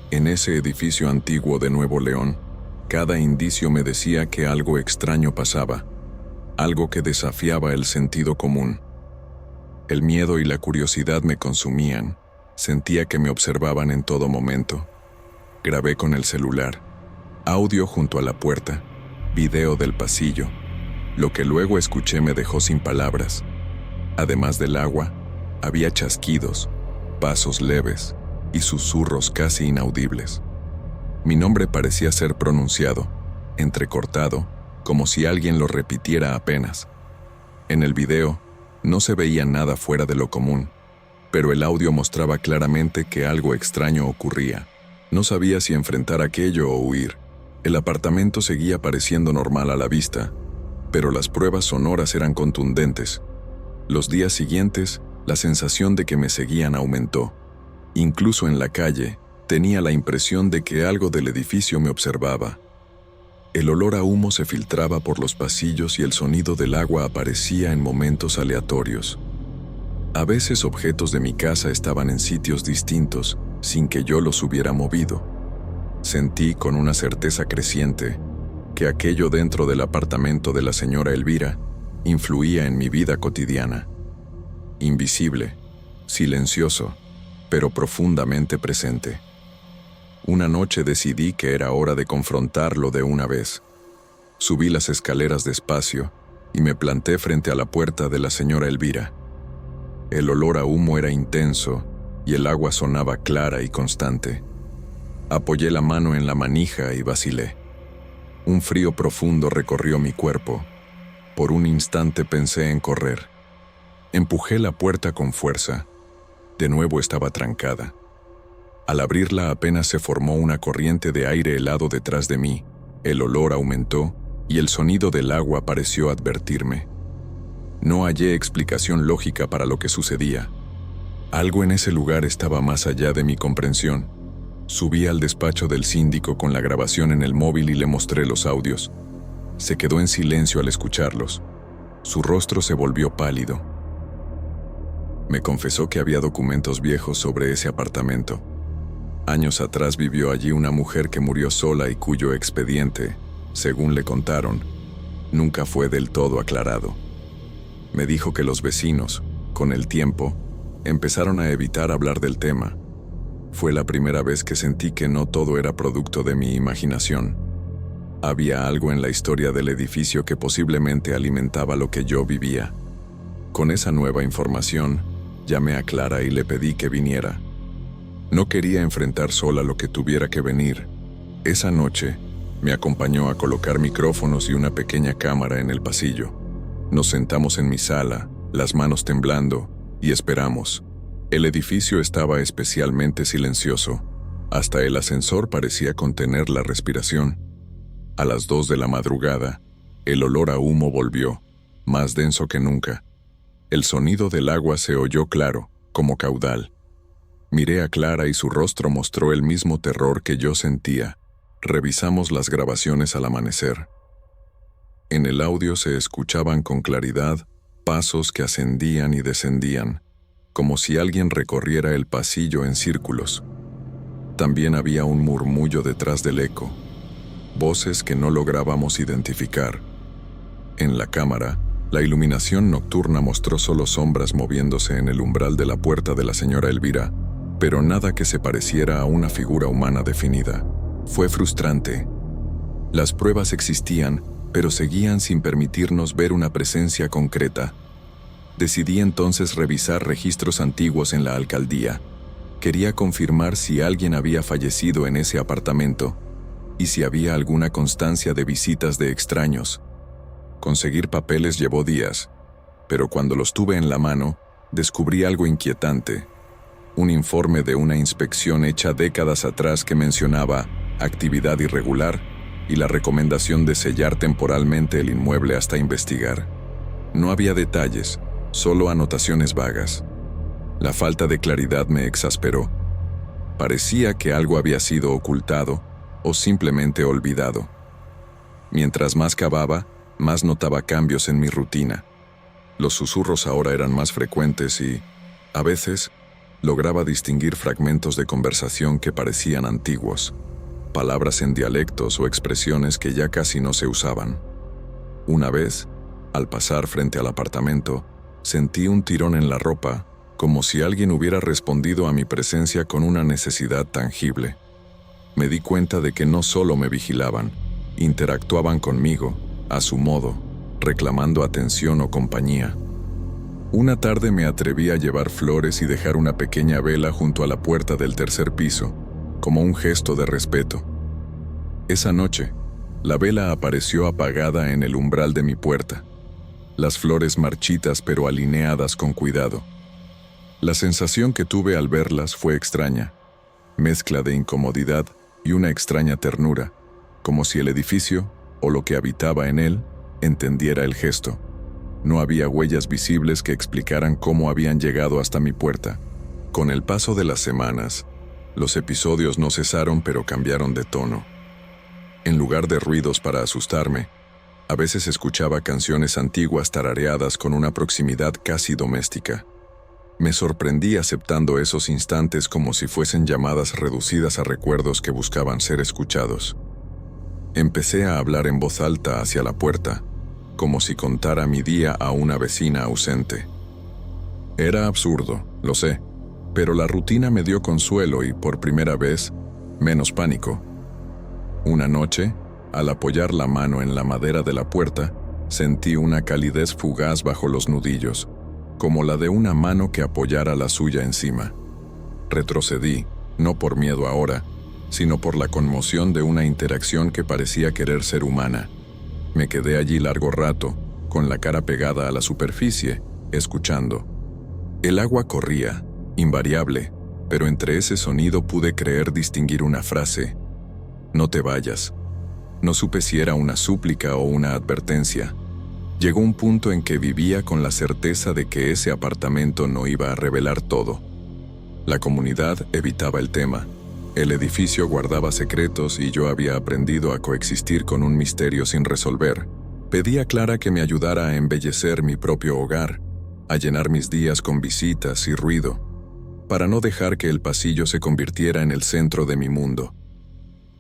Speaker 1: En ese edificio antiguo de Nuevo León, cada indicio me decía que algo extraño pasaba, algo que desafiaba el sentido común. El miedo y la curiosidad me consumían. Sentía que me observaban en todo momento. Grabé con el celular. Audio junto a la puerta. Video del pasillo. Lo que luego escuché me dejó sin palabras. Además del agua, había chasquidos, pasos leves y susurros casi inaudibles. Mi nombre parecía ser pronunciado, entrecortado, como si alguien lo repitiera apenas. En el video, no se veía nada fuera de lo común, pero el audio mostraba claramente que algo extraño ocurría. No sabía si enfrentar aquello o huir. El apartamento seguía pareciendo normal a la vista, pero las pruebas sonoras eran contundentes. Los días siguientes, la sensación de que me seguían aumentó. Incluso en la calle, tenía la impresión de que algo del edificio me observaba. El olor a humo se filtraba por los pasillos y el sonido del agua aparecía en momentos aleatorios. A veces objetos de mi casa estaban en sitios distintos, sin que yo los hubiera movido. Sentí con una certeza creciente que aquello dentro del apartamento de la señora Elvira influía en mi vida cotidiana. Invisible, silencioso, pero profundamente presente. Una noche decidí que era hora de confrontarlo de una vez. Subí las escaleras despacio y me planté frente a la puerta de la señora Elvira. El olor a humo era intenso y el agua sonaba clara y constante. Apoyé la mano en la manija y vacilé. Un frío profundo recorrió mi cuerpo. Por un instante pensé en correr. Empujé la puerta con fuerza. De nuevo estaba trancada. Al abrirla apenas se formó una corriente de aire helado detrás de mí. El olor aumentó y el sonido del agua pareció advertirme. No hallé explicación lógica para lo que sucedía. Algo en ese lugar estaba más allá de mi comprensión. Subí al despacho del síndico con la grabación en el móvil y le mostré los audios. Se quedó en silencio al escucharlos. Su rostro se volvió pálido. Me confesó que había documentos viejos sobre ese apartamento. Años atrás vivió allí una mujer que murió sola y cuyo expediente, según le contaron, nunca fue del todo aclarado. Me dijo que los vecinos, con el tiempo, empezaron a evitar hablar del tema. Fue la primera vez que sentí que no todo era producto de mi imaginación. Había algo en la historia del edificio que posiblemente alimentaba lo que yo vivía. Con esa nueva información, llamé a Clara y le pedí que viniera. No quería enfrentar sola lo que tuviera que venir. Esa noche, me acompañó a colocar micrófonos y una pequeña cámara en el pasillo. Nos sentamos en mi sala, las manos temblando, y esperamos. El edificio estaba especialmente silencioso. Hasta el ascensor parecía contener la respiración. A las 2 de la madrugada, el olor a humo volvió, más denso que nunca. El sonido del agua se oyó claro, como caudal. Miré a Clara y su rostro mostró el mismo terror que yo sentía. Revisamos las grabaciones al amanecer. En el audio se escuchaban con claridad pasos que ascendían y descendían, como si alguien recorriera el pasillo en círculos. También había un murmullo detrás del eco, voces que no lográbamos identificar. En la cámara, la iluminación nocturna mostró solo sombras moviéndose en el umbral de la puerta de la señora Elvira, pero nada que se pareciera a una figura humana definida. Fue frustrante. Las pruebas existían, pero seguían sin permitirnos ver una presencia concreta. Decidí entonces revisar registros antiguos en la alcaldía. Quería confirmar si alguien había fallecido en ese apartamento y si había alguna constancia de visitas de extraños. Conseguir papeles llevó días, pero cuando los tuve en la mano, descubrí algo inquietante. Un informe de una inspección hecha décadas atrás que mencionaba actividad irregular y la recomendación de sellar temporalmente el inmueble hasta investigar. No había detalles, solo anotaciones vagas. La falta de claridad me exasperó. Parecía que algo había sido ocultado o simplemente olvidado. Mientras más cavaba, más notaba cambios en mi rutina. Los susurros ahora eran más frecuentes y, a veces, lograba distinguir fragmentos de conversación que parecían antiguos, palabras en dialectos o expresiones que ya casi no se usaban. Una vez, al pasar frente al apartamento, sentí un tirón en la ropa, como si alguien hubiera respondido a mi presencia con una necesidad tangible. Me di cuenta de que no solo me vigilaban, interactuaban conmigo, a su modo, reclamando atención o compañía. Una tarde me atreví a llevar flores y dejar una pequeña vela junto a la puerta del tercer piso, como un gesto de respeto. Esa noche, La vela apareció apagada en el umbral de mi puerta. Las flores marchitas pero alineadas con cuidado. La sensación que tuve al verlas fue extraña, mezcla de incomodidad y una extraña ternura, como si el edificio, o lo que habitaba en él, entendiera el gesto. No había huellas visibles que explicaran cómo habían llegado hasta mi puerta. Con el paso de las semanas, los episodios no cesaron pero cambiaron de tono. En lugar de ruidos para asustarme, a veces escuchaba canciones antiguas tarareadas con una proximidad casi doméstica. Me sorprendí aceptando esos instantes como si fuesen llamadas reducidas a recuerdos que buscaban ser escuchados. Empecé a hablar en voz alta hacia la puerta, como si contara mi día a una vecina ausente. Era absurdo, lo sé, pero la rutina me dio consuelo y, por primera vez, menos pánico. Una noche, al apoyar la mano en la madera de la puerta, sentí una calidez fugaz bajo los nudillos, como la de una mano que apoyara la suya encima. Retrocedí, no por miedo ahora, sino por la conmoción de una interacción que parecía querer ser humana. Me quedé allí largo rato, con la cara pegada a la superficie, escuchando. El agua corría, invariable, pero entre ese sonido pude creer distinguir una frase: «No te vayas». No supe si era una súplica o una advertencia. Llegó un punto en que vivía con la certeza de que ese apartamento no iba a revelar todo. La comunidad evitaba el tema. El edificio guardaba secretos y yo había aprendido a coexistir con un misterio sin resolver. Pedí a Clara que me ayudara a embellecer mi propio hogar, a llenar mis días con visitas y ruido, para no dejar que el pasillo se convirtiera en el centro de mi mundo.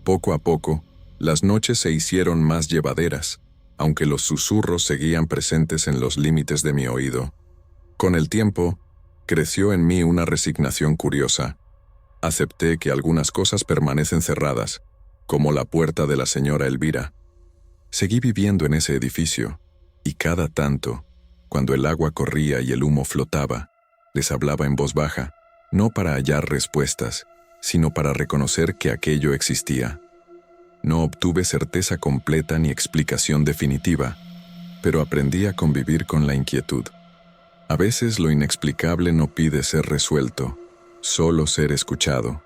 Speaker 1: Poco a poco, las noches se hicieron más llevaderas, aunque los susurros seguían presentes en los límites de mi oído. Con el tiempo, creció en mí una resignación curiosa. Acepté que algunas cosas permanecen cerradas, como la puerta de la señora Elvira. Seguí viviendo en ese edificio, y cada tanto, cuando el agua corría y el humo flotaba, les hablaba en voz baja, no para hallar respuestas, sino para reconocer que aquello existía. No obtuve certeza completa ni explicación definitiva, pero aprendí a convivir con la inquietud. A veces lo inexplicable no pide ser resuelto, solo ser escuchado.